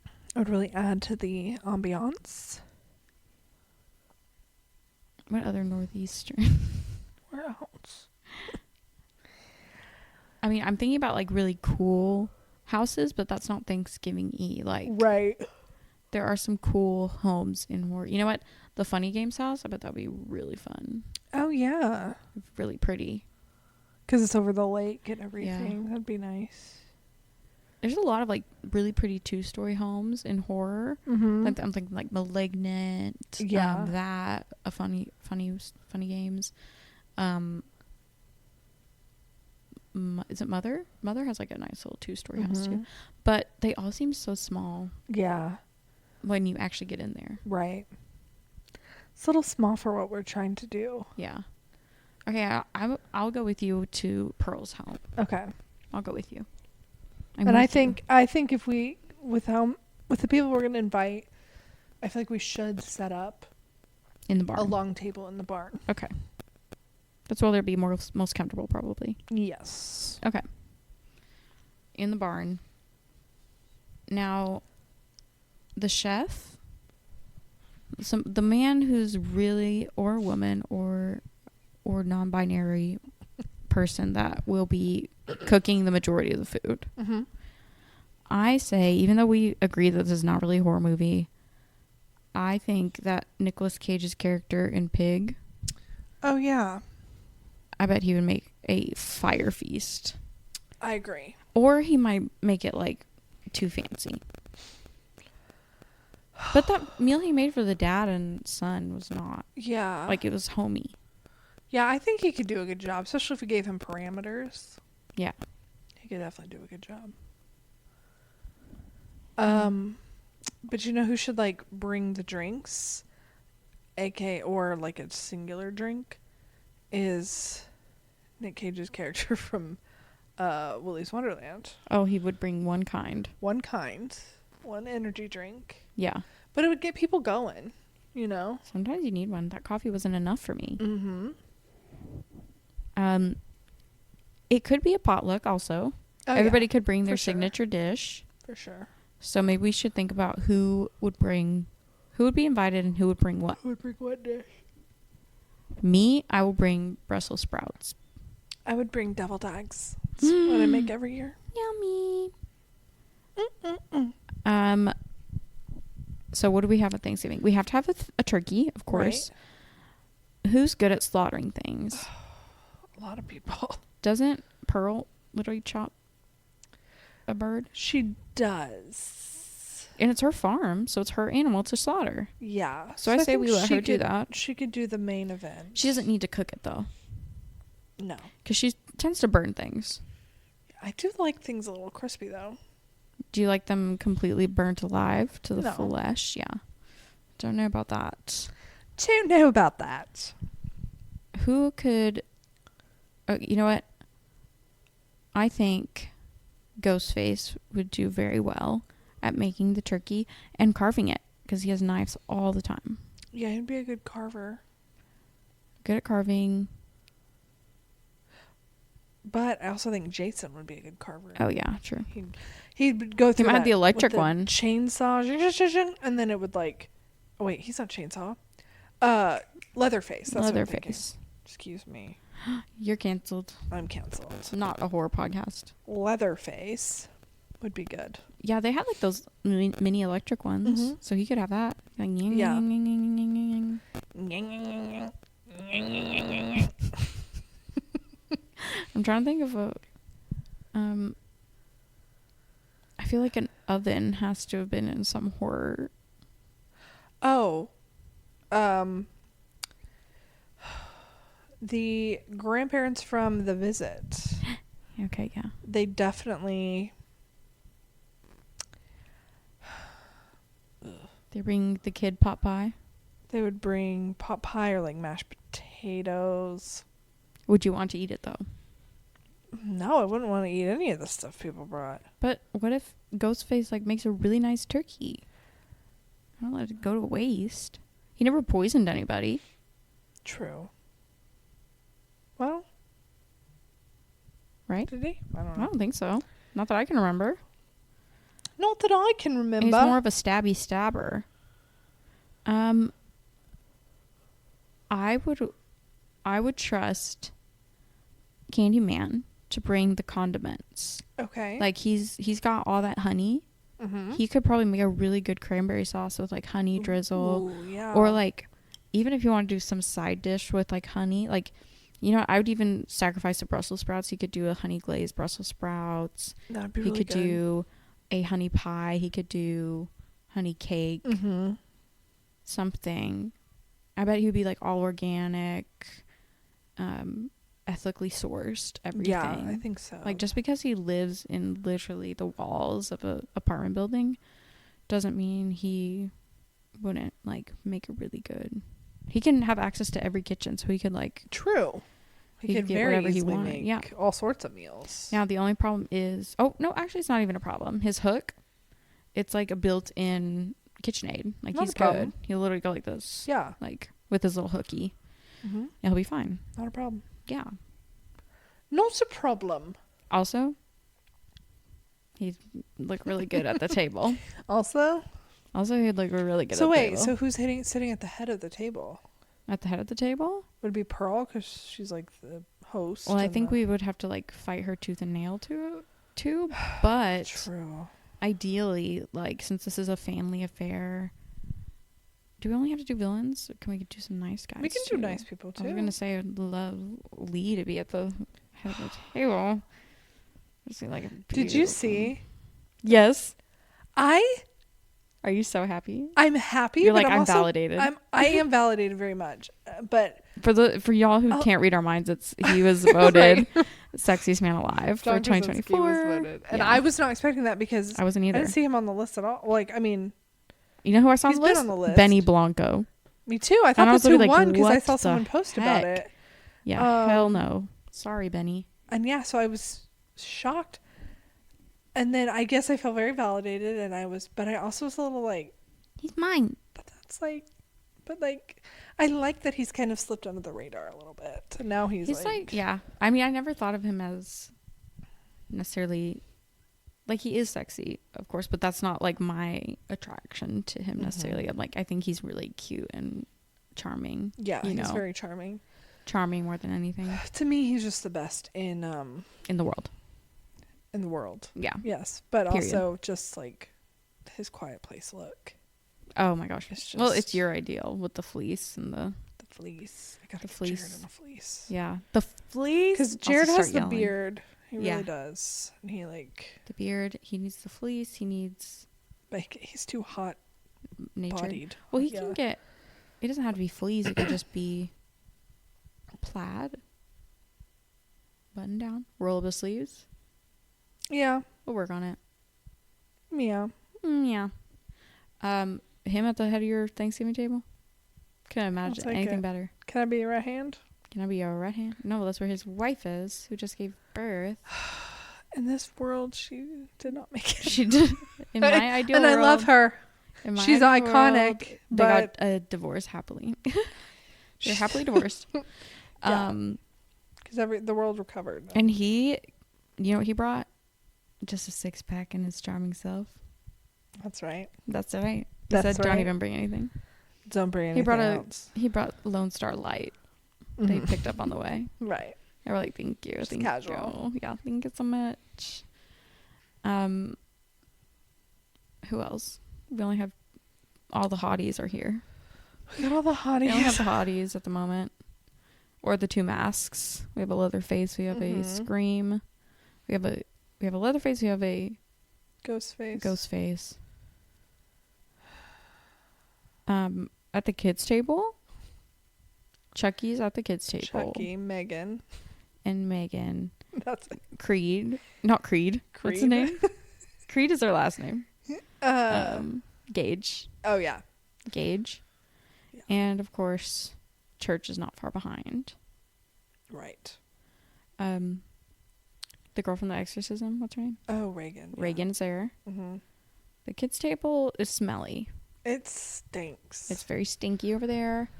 It would really add to the ambiance. What other northeastern? Where else? I mean, I'm thinking about like really cool houses, but that's not Thanksgiving-y. Like, Right. there are some cool homes in horror. You know what? The Funny Games house, I bet that'd be really fun. Oh, yeah. Really pretty. Because it's over the lake and everything. Yeah. That'd be nice. There's a lot of like really pretty 2-story homes in horror. Mm-hmm. Like I'm thinking like Malignant. Yeah. That a funny games. Is it Mother? Mother has like a nice little 2-story house too. But they all seem so small. Yeah. When you actually get in there. Right. It's a little small for what we're trying to do. Yeah. Okay, I'll go with you to Pearl's home. Okay. I'll go with you. I think if we with the people we're gonna invite, I feel like we should set up in the barn. A long table in the barn. Okay. That's where they'll be most comfortable, probably. Yes. Okay. In the barn. Now, the chef, the man who's really, or a woman, or non-binary person that will be cooking the majority of the food. Mm-hmm. I say, even though we agree that this is not really a horror movie, I think that Nicolas Cage's character in Pig. Oh, yeah. I bet he would make a fire feast. I agree. Or he might make it like too fancy. But that meal he made for the dad and son was not. Yeah. Like, it was homey. Yeah, I think he could do a good job, especially if we gave him parameters. Yeah. He could definitely do a good job. But you know who should like bring the drinks? Or like a singular drink is Nick Cage's character from Willy's Wonderland. Oh, he would bring one kind. One energy drink. Yeah. But it would get people going, you know? Sometimes you need one. That coffee wasn't enough for me. Mm-hmm. It could be a potluck also. Oh, everybody could bring their signature dish. For sure. So maybe we should think about who would be invited and who would bring what. Who would bring what dish? Me, I will bring Brussels sprouts. I would bring deviled eggs. That's what I make every year. Yummy. So what do we have at Thanksgiving? We have to have a turkey, of course. Right. Who's good at slaughtering things? A lot of people. Doesn't Pearl literally chop a bird? She does. And it's her farm, so it's her animal to slaughter. Yeah. So I say we let her do that. She could do the main event. She doesn't need to cook it, though. No. Because she tends to burn things. I do like things a little crispy, though. Do you like them completely burnt alive to the flesh? Yeah. Don't know about that. Don't know about that. Who could... Oh, you know what? I think Ghostface would do very well at making the turkey and carving it, because he has knives all the time. Yeah, he'd be a good carver. Good at carving. But I also think Jason would be a good carver. Oh, yeah, true. He'd go through he might have the electric one. Chainsaw, and then it would like... Oh, wait, he's not chainsaw. Leatherface. That's Leatherface. Excuse me. You're canceled. I'm canceled. Not a horror podcast. Leatherface would be good. Yeah, they had like those mini electric ones, mm-hmm. So he could have that. Like, yeah. I'm trying to think of a. I feel like an oven has to have been in some horror. Oh, the grandparents from The Visit. Okay, yeah. They definitely... They bring the kid pot pie. They would bring pot pie or like mashed potatoes. Would you want to eat it though? No, I wouldn't want to eat any of the stuff people brought. But what if Ghostface like makes a really nice turkey? I don't let it go to waste. He never poisoned anybody. True. Well, right? Did he? I don't know. I don't think so. Not that I can remember. Not that I can remember. He's more of a stabby stabber. I would trust Candyman to bring the condiments. Okay. Like he's got all that honey. Mm-hmm. He could probably make a really good cranberry sauce with like honey drizzle. Ooh, yeah. Or like even if you want to do some side dish with like honey, like you know, I would even sacrifice the Brussels sprouts. He could do a honey glazed Brussels sprouts. That'd be He really could good. do a honey pie. He could do honey cake. Mm-hmm. Something. I bet he would be like all organic, ethically sourced, everything. Yeah, I think so. Like just because he lives in literally the walls of a apartment building doesn't mean he wouldn't like make a really good. He can have access to every kitchen, so he could like. True. He could could get very whatever he easily wanted, make all sorts of meals. Now the only problem is, oh no, actually it's not even a problem. His hook, it's like a built-in KitchenAid. Like Not he's a problem. good. He'll literally go like this. Yeah. Like with his little hooky. Mm-hmm. And he'll be fine. Not a problem. Yeah. Not a problem. Also, he'd look really good at the table. Also, He'd look really good so at the wait, table. so who's sitting at the head of the table? At the head of the table? Would it be Pearl because she's like the host? Well, I think we would have to like fight her tooth and nail too. But True. ideally, like since this is a family affair, do we only have to do villains? Or can we do some nice guys? We can too? do nice people too. I was gonna say I'd love Lee to be at the head of the table. Like Did you see? Yes. I Are you so happy? I'm happy. You're but like, I'm also, validated. I am validated very much. But For y'all who can't read our minds, he was voted sexiest man alive for John 2024. Krasinski was voted. And Yeah. I was not expecting that because I wasn't either. I didn't see him on the list at all. Like, I mean, You know who I saw he's on the been list? on the list. Benny Blanco. Me too. I thought And I was that's who literally like, won because I what saw the someone post about heck? it. Yeah, hell no. Sorry, Benny. And yeah, so I was shocked. And then I guess I felt very validated, but I also was a little like, He's mine. but I like that he's kind of slipped under the radar a little bit. And now he's like, yeah. I mean, I never thought of him as necessarily, like he is sexy, of course, but that's not like my attraction to him necessarily. I'm like, I think he's really cute and charming. yeah, you he's know, very charming. charming more than anything To me, he's just the best in in the world. the world. Yeah. Yes, but Period. also just like his Quiet Place look. Oh my gosh. It's Well, it's just- your ideal with the fleece and the The fleece. I gotta The get fleece. Jared on a fleece. yeah, the fleece. Because I'll Jared just has start the yelling. beard. He Yeah. really does. And he The beard. He needs the fleece. He needs he's too hot nature. bodied. Well, he can get. It doesn't have to be fleece. It could just be plaid, button down, rollable sleeves. Yeah. We'll work on it. Yeah. Yeah. Him at the head of your Thanksgiving table. Can I imagine take anything it. better? Can I be a right hand? Can I be your right hand? No, that's where his wife is, who just gave birth. In this world, she did not make it. She did. In my ideal and world, I love her. in my She's ideal iconic. world, they But got a divorce happily. They're happily divorced. Yeah. Because the world recovered. And he, you know what he brought? Just a 6-pack and his charming self. That's right. That's right. He That's said, "Don't right. even bring anything." Don't bring anything else. He brought Lone Star Light. They Mhm. picked up on the way. Right. They were like, "Thank you, Just thank casual. you, yeah, thank you so much." Who else? We only have all the hotties are here. We got all the We only have hotties. the hotties at the moment, or the 2 masks. We have a Leatherface. We have a Scream. We have a Leatherface. We have a Ghostface. Ghostface. At the kids' table, Chucky's at the kids' table. Chucky, Megan. And Megan. That's it. Creed. Not Creed. What's his Creed? name? Creed is her last name. Gage. Oh yeah. Gage. Yeah. And of course, church is not far behind. Right. The girl from The Exorcism, what's her name? Oh, Reagan. Yeah. Reagan's there. Mm-hmm. The kids' table is smelly. It stinks. It's very stinky over there.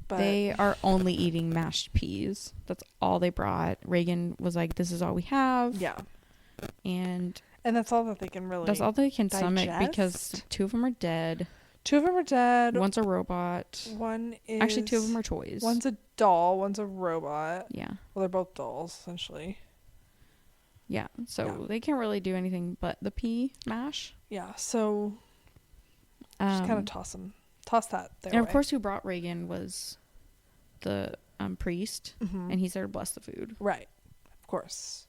But they are only eating mashed peas. That's all they brought. Reagan was like, this is all we have. Yeah. And that's all that they can really that's all they can digest. stomach because 2 of them are dead. 2 of them are dead. One's a robot. One is... Actually, 2 of them are toys. One's a doll. One's a robot. Yeah. Well, they're both dolls, essentially. Yeah. So they can't really do anything but the pea mash. Yeah. So just kind of toss that there. And of course, who brought Reagan was the priest. Mm-hmm. And he's there to bless the food. Right. Of course.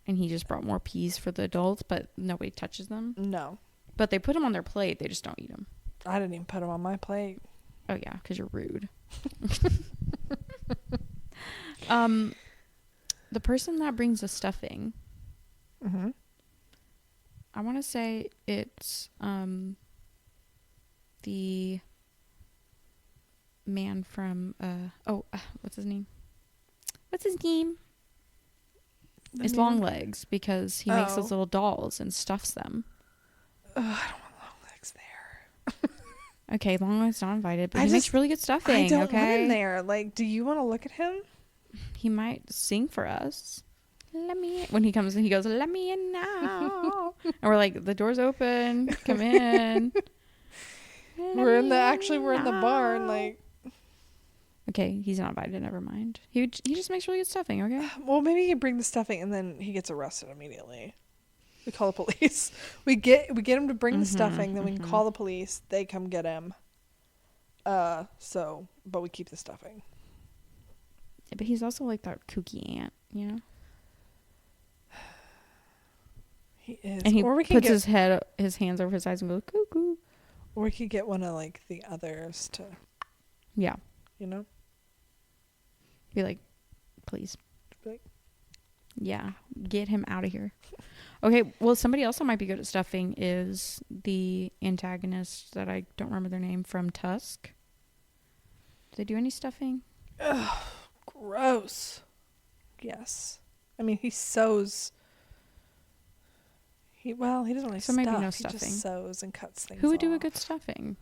And he just brought more peas for the adults, but nobody touches them. No. But they put them on their plate. They just don't eat them. I didn't even put them on my plate. Oh, yeah, because you're rude. The person that brings the stuffing, mm-hmm. I want to say it's the man from, what's his name? It's Long Legs, because he makes those little dolls and stuffs them. I don't want Long Legs there. Okay, Long Legs not invited, but he makes really good stuffing. I don't want him there. Like, do you want to look at him? He might sing for us. When he comes in, he goes, "Let me in now," and we're like, "The door's open. Come in." We're in the barn. Like, okay, he's not invited. Never mind. He just makes really good stuffing. Okay. Well, maybe he can bring the stuffing and then he gets arrested immediately. We call the police. We get him to bring the stuffing, then we can call the police. They come get him. But we keep the stuffing. Yeah, but he's also like that kooky ant, you know. He is. And he or we puts his hands over his eyes and goes cuckoo. Or we could get one of like the others to. Yeah. You know. Be like, please. Like, yeah, get him out of here. Okay, well, somebody else that might be good at stuffing is the antagonist that I don't remember their name from Tusk. Do they do any stuffing? Ugh, gross. Yes. I mean, he sews. He doesn't really stuff. Maybe no he stuffing. just sews and cuts things Who would do a off. good stuffing?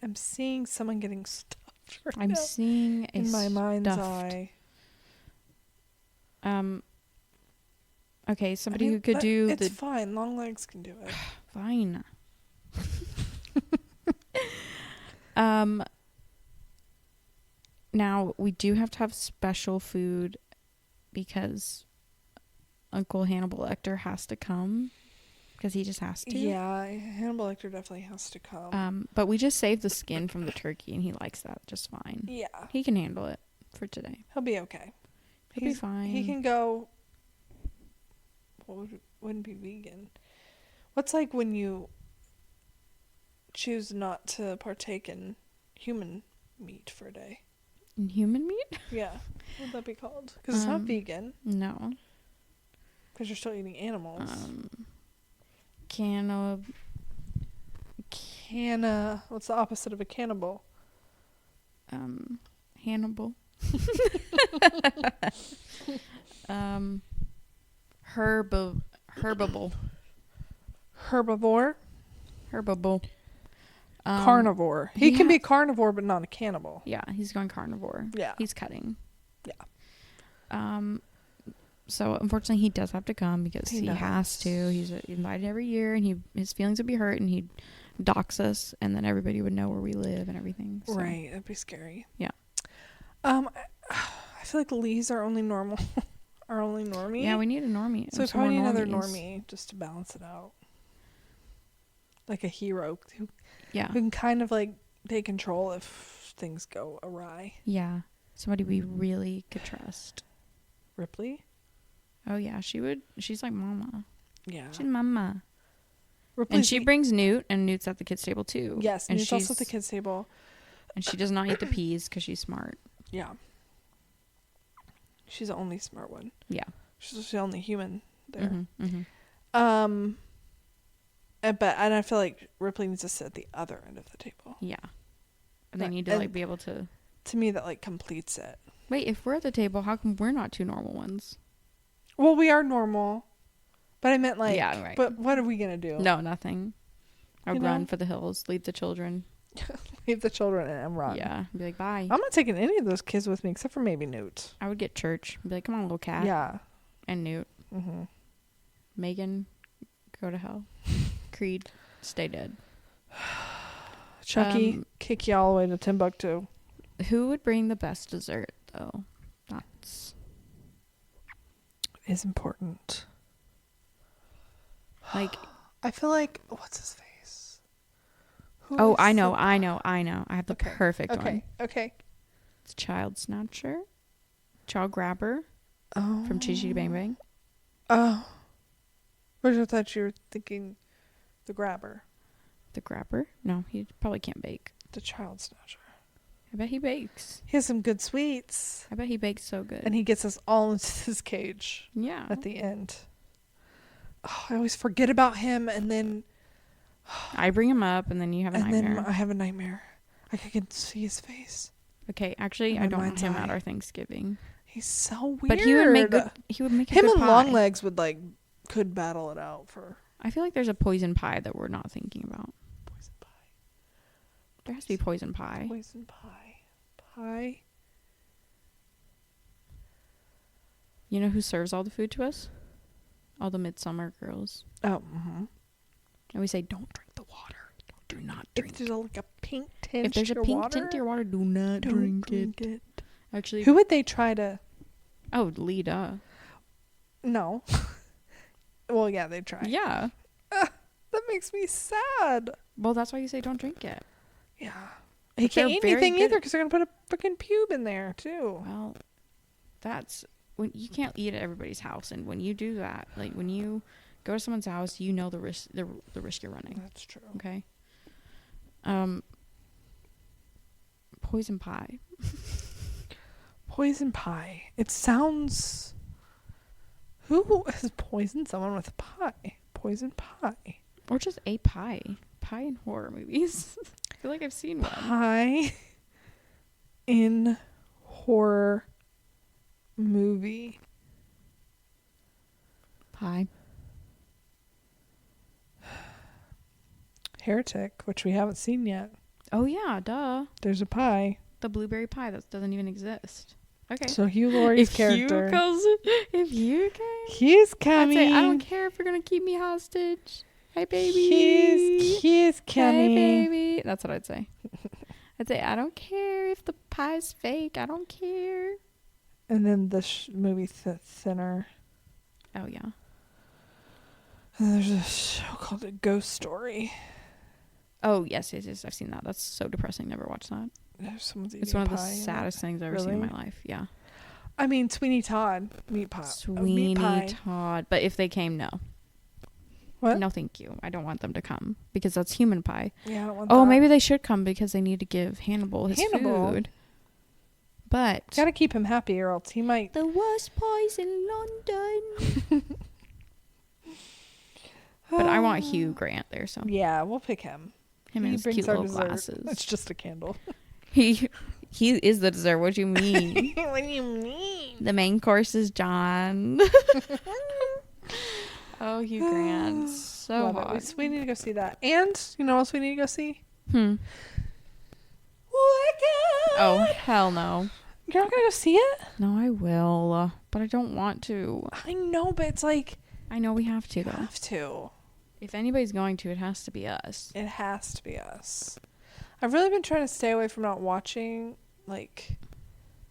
I'm seeing someone getting stuffed right I'm now. seeing in my mind's stuffed. eye. Okay, somebody who could do it's fine. Long Legs can do it. Fine. Now we do have to have special food because Uncle Hannibal Lecter has to come because he just has to. Yeah, Hannibal Lecter definitely has to come. But we just saved the skin from the turkey and he likes that just fine. Yeah. He can handle it for today. He'll be okay. He'll be fine. He can go. Wouldn't be vegan. What's like when you choose not to partake in human meat for a day? In human meat? Yeah. What would that be called? Because it's not vegan. No. Because you're still eating animals. What's the opposite of a cannibal? Hannibal. Herbivore. Carnivore. He can be carnivore, but not a cannibal. Yeah, he's going carnivore. Yeah. He's cutting. Yeah. So unfortunately he does have to come because he has to. He's invited every year and his feelings would be hurt and he'd dox us and then everybody would know where we live and everything. So. Right. That'd be scary. Yeah. I feel like Lee's our only normal. Our only normie. Yeah, we need a normie. So we probably need another normie just to balance it out. Like a hero who can kind of like take control if things go awry. Yeah. Somebody we really could trust. Ripley? Oh yeah, she would. She's like mama. Yeah. She's mama. Ripley's and she brings Newt, and Newt's at the kids' table too. Yes, and Newt's also at the kids' table. And she does not eat the peas because she's smart. Yeah. She's the only smart one. Yeah. She's the only human there. Mm-hmm. And I feel like Ripley needs to sit at the other end of the table. Yeah. And they need to like be able to. To me, that like completes it. Wait, if we're at the table, how come we're not 2 normal ones? Well, we are normal, but I meant like. Yeah, right. But what are we gonna do? No, nothing. I would run for the hills, leave the children. Leave the children and run. Yeah, be like, bye. I'm not taking any of those kids with me except for maybe Newt. I would get Church. Be like, come on, little cat. Yeah. And Newt. Mm-hmm. Megan, go to hell. Creed, stay dead. Chucky, kick you all the way to Timbuktu. Who would bring the best dessert, though? That's is important. like. I feel like what's his face? I know. I have the perfect one. Okay. It's Child Snatcher, Child Grabber, from Chitty Chitty Bang Bang. Oh, I thought you were thinking the Grabber. The Grabber? No, he probably can't bake. The Child Snatcher. I bet he bakes. He has some good sweets. I bet he bakes so good. And he gets us all into his cage. Yeah. At the end. Oh, I always forget about him, and then I bring him up, and then you have a nightmare. And then I have a nightmare. Like I can see his face. Okay, actually, I don't want him at our Thanksgiving. He's so weird. But he would make good. He would make a him good and pie. Longlegs could battle it out for. I feel like there's a poison pie that we're not thinking about. Poison pie. There has to be poison pie. Poison pie. Pie. You know who serves all the food to us? All the Midsummer girls. Oh, mm-hmm. And we say, don't drink the water. Do not drink. If there's like a pink tint if there's a pink tint to your water, do not drink it. Actually, who would they try to? Oh, Lita. No. Well, yeah, they try. Yeah. That makes me sad. Well, that's why you say don't drink it. Yeah. He can't eat anything either because they're gonna put a freaking pube in there too. Well, that's when you can't eat at everybody's house, and when you do that, like when you go to someone's house, you know the risk you're running. That's true. Okay. Poison pie. Poison pie. It sounds. Who has poisoned someone with pie? Poison pie. Or just a pie. Pie in horror movies. I feel like I've seen one. Pie in horror movie. Pie. Heretic, which we haven't seen yet. Oh yeah, duh. There's a pie. The blueberry pie that doesn't even exist. Okay. So Hugh Laurie's character. If you came, he's coming. I'd say, I don't care if you're gonna keep me hostage. Hey baby. He's coming. Hey baby. That's what I'd say. I'd say I don't care if the pie's fake. I don't care. And then the movie Thinner. Oh yeah. And there's a show called A Ghost Story. Oh yes. I've seen that. That's so depressing. Never watched that. It's one of the saddest things I've ever seen in my life. Yeah. I mean, Sweeney Todd, meat pie. Sweeney Todd. But if they came, no. What? No, thank you. I don't want them to come because that's human pie. Yeah, I don't want that. Oh, maybe they should come because they need to give Hannibal his food. But gotta keep him happy or else he might. The worst pies in London. But I want Hugh Grant there, so yeah, we'll pick him. Him and his cute little glasses. It's just a candle. He is the dessert. What do you mean? What do you mean? The main course is John. Oh, Hugh Grant, so hot. We need to go see that. And you know what else we need to go see? Wicked. Oh hell no! You're not gonna go see it? No, I will, but I don't want to. I know, but it's like I know we have to though. Have to. If anybody's going to, it has to be us. It has to be us. I've really been trying to stay away from not watching like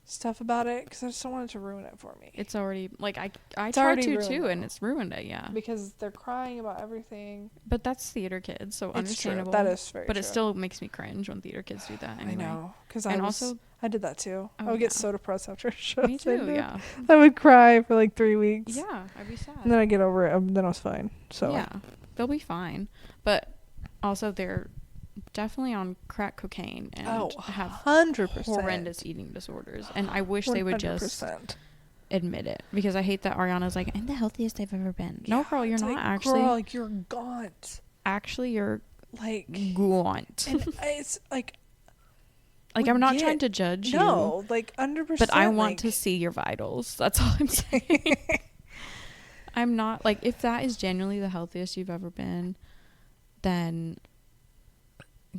stuff about it because I just don't want it to ruin it for me. It's already like I tried to too, and it's ruined it. Yeah, because they're crying about everything. But that's theater kids, so it's understandable. True. That is very. But true. It still makes me cringe when theater kids do that. Anyway. I know because I did that too. I would get so depressed after a show. Me too. Yeah. I would cry for like 3 weeks. Yeah, I'd be sad. And then I get over it. Then I was fine. So yeah, they'll be fine. But also they're definitely on crack cocaine and have 100% horrendous eating disorders. And I wish they would 100%. just admit it because I hate that Ariana's like, I'm the healthiest I've ever been. No, girl, you're not like, actually. Girl, you're gaunt. actually you're like gaunt. and it's like I'm not trying to judge you. No, like 100%. But I want to see your vitals. That's all I'm saying. I'm not like, if that is genuinely the healthiest you've ever been, then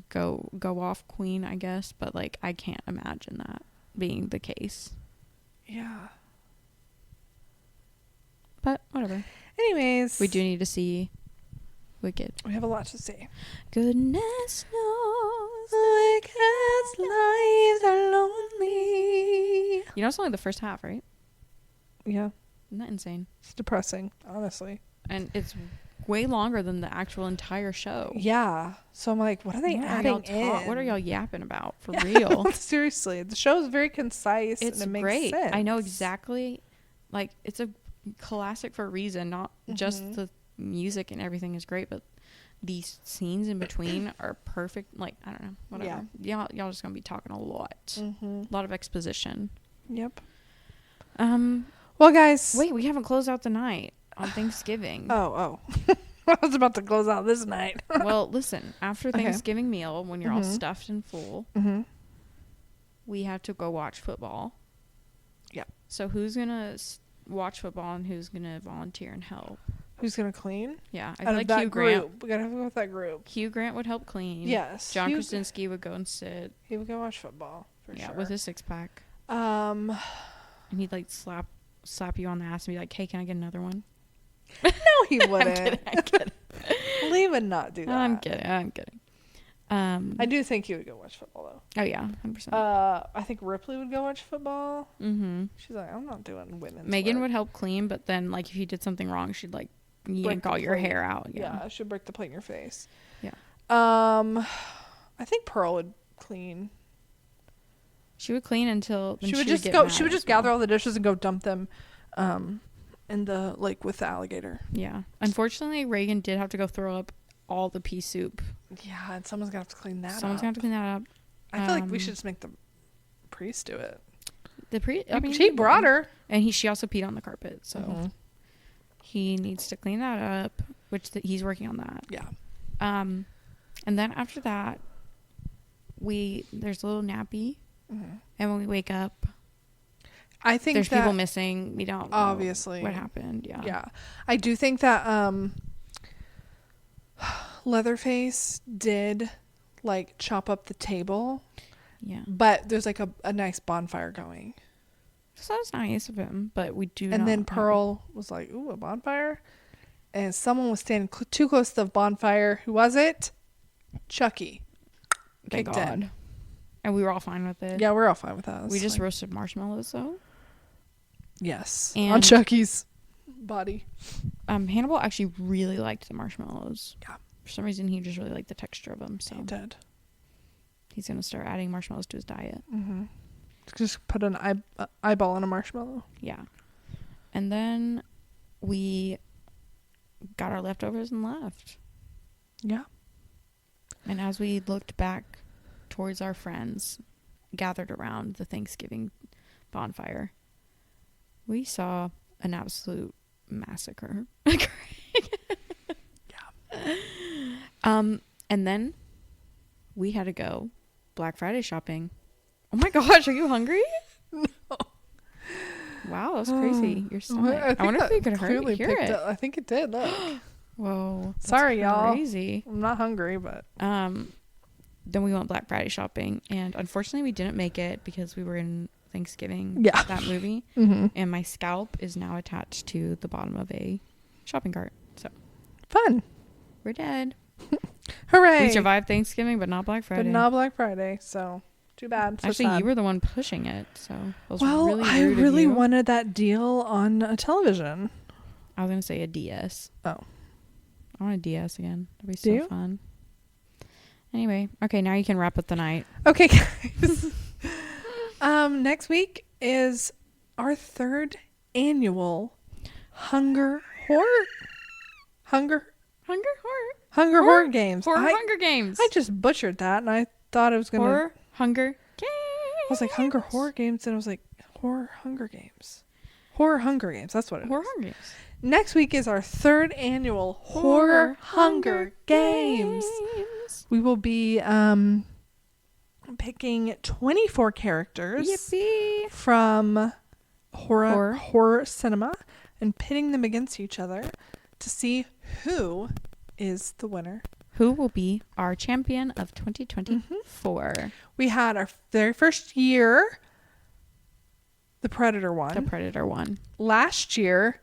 go off, queen, I guess. But like, I can't imagine that being the case. Yeah. But whatever. Anyways, we do need to see Wicked. We have a lot to see. Goodness knows Wicked's lives are lonely. You know, it's only the first half, right? Yeah. Isn't that insane? It's depressing, honestly. And it's way longer than the actual entire show. Yeah. So I'm like, what are they adding in? What are y'all yapping about? For real. Seriously. The show is very concise. It's and it great. Makes sense. I know exactly. Like, it's a classic for a reason. Not just the music and everything is great, but these scenes in between are perfect. Like, I don't know. Whatever. Yeah. Y'all just gonna be talking a lot. A lot of exposition. Yep. Well, guys. Wait, we haven't closed out the night on Thanksgiving. Oh. I was about to close out this night. Well, listen. After Thanksgiving meal, when you're all stuffed and full, we have to go watch football. Yeah. So who's gonna watch football and who's gonna volunteer and help? Who's gonna clean? Yeah, I Out feel of like that Hugh group. Grant. We gotta have to go with that group. Hugh Grant would help clean. Yes. John Krasinski would go and sit. He would go watch football for sure. With his 6-pack. And he'd like slap you on the ass and be like, "Hey, can I get another one?" No, he wouldn't. I'm kidding. Lee would not do that. I'm kidding. I do think he would go watch football though. Oh yeah, 100%. I think Ripley would go watch football. She's like, I'm not doing women's. Megan work. would help clean, but then like if you did something wrong, she'd like yank all your hair out. Yeah, she'd break the plate in your face. Yeah. I think Pearl would clean. She would clean until she would just go. She would just gather all the dishes and go dump them, in the lake with the alligator. Yeah. Unfortunately, Reagan did have to go throw up all the pea soup. Yeah, and someone's gonna have to clean that up. Someone's gonna have to clean that up. I feel like we should just make the priest do it. I mean, she brought her, and she also peed on the carpet, so he needs to clean that up, which he's working on that. Yeah. And then after that, there's a little nappy, and when we wake up, I think there's people missing. We don't know obviously what happened. Yeah. I do think that Leatherface did like chop up the table. Yeah. But there's like a nice bonfire going. So that was nice of him, but we do. And then Pearl was like, "Ooh, a bonfire," and someone was standing too close to the bonfire. Who was it? Chucky. Thank God. And we were all fine with it. Yeah, we're all fine with that. We just roasted marshmallows though. Yes. And on Chucky's body. Hannibal actually really liked the marshmallows. Yeah. For some reason, he just really liked the texture of them. So he did. He's gonna start adding marshmallows to his diet. Just put an eyeball on a marshmallow. Yeah. And then we got our leftovers and left. Yeah. And as we looked back towards our friends gathered around the Thanksgiving bonfire, we saw an absolute massacre. And then we had to go Black Friday shopping. Oh my gosh, are you hungry? No. Wow, that's crazy. Your stomach. I wonder if you could hear it. I think it did. Look. Whoa. Sorry, y'all. Crazy. I'm not hungry, but then we went Black Friday shopping, and unfortunately we didn't make it because we were in Thanksgiving. Yeah. That movie. And my scalp is now attached to the bottom of a shopping cart. So fun. We're dead. Hooray! We survived Thanksgiving, but not Black Friday. But not Black Friday, so too bad. So actually, sad. you were the one pushing it, so it was well, really I rude really of you. wanted that deal on a television. I was gonna say a DS. Oh, I want a DS again. That'd be so fun. Anyway, okay, now you can wrap up the night. Okay, guys. Next week is our 3rd annual Hunger Horror Games. Hunger Games. I just butchered that, and I thought it was gonna Hunger Games. I was like Horror Games, and I was like Hunger Games. That's what it is. Hunger Games. next week is our 3rd annual Horror Hunger Games. We will be picking 24 characters Yippee. from horror cinema and pitting them against each other to see who is the winner. Who will be our champion of 2024? We had our very first year, the Predator won. The Predator won. Last year,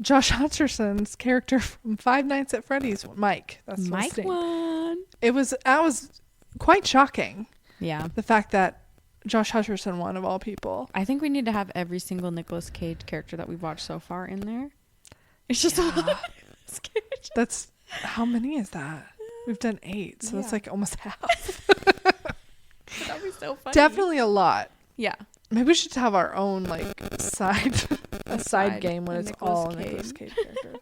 Josh Hutcherson's character from Five Nights at Freddy's, Mike. That's Mike won. That was quite shocking. Yeah. The fact that Josh Hutcherson won, of all people. I think we need to have every single Nicolas Cage character that we've watched so far in there. It's just a lot of Nicolas Cage. That's, how many is that? We've done 8, so that's like almost half. That'd be so funny. Definitely a lot. Yeah. Maybe we should have our own side game when it's Nicolas all Cage. Nicolas Cage characters.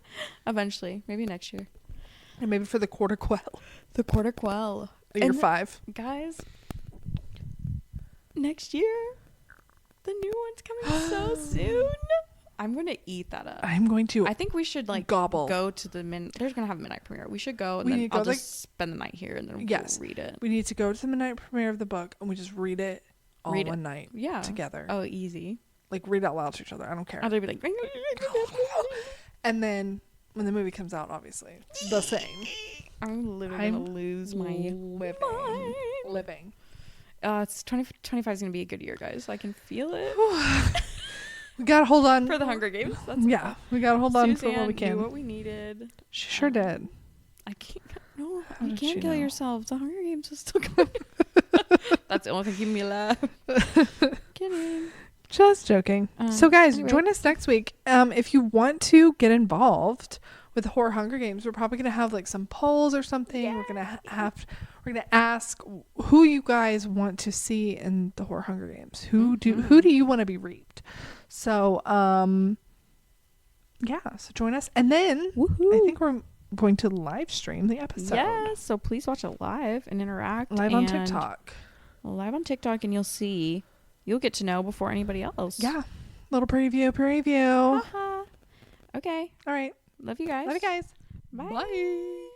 Eventually. Maybe next year. And maybe for the quarter quell. The Quarter Quell. Year 5. Guys, next year, the new one's coming so soon. I'm going to eat that up. I'm going to I think we should gobble. Go to the there's going to have a midnight premiere. We should go and We then need to I'll go, just spend the night here and then Yes. we'll read it. We need to go to the midnight premiere of the book and we just read it all one night together. Oh, easy. Like read out loud to each other. I don't care. I'll be like And then when the movie comes out, obviously, the same. I'm literally going to lose my living. It's 2025 is going to be a good year, guys. I can feel it. We gotta hold on For the Hunger Games. We gotta hold on for Suzanne what we can. knew what we needed. She sure did. I can't. No, How you did can't she kill know? yourself. The Hunger Games is still going. That's the only thing keeping me alive. Kidding. Just joking. So guys, anyway. join us next week. If you want to get involved with the Horror Hunger Games, we're probably gonna have like some polls or something. Yay. We're gonna ask who you guys want to see in the Horror Hunger Games. Who do you want to be reaped? So so join us, and then Woohoo. I think we're going to live stream the episode. Yes, so please watch it live and interact. Live on TikTok. Live on TikTok, and you'll get to know before anybody else. Yeah. Little preview. Okay. All right. Love you guys. Love you guys. Bye. Bye.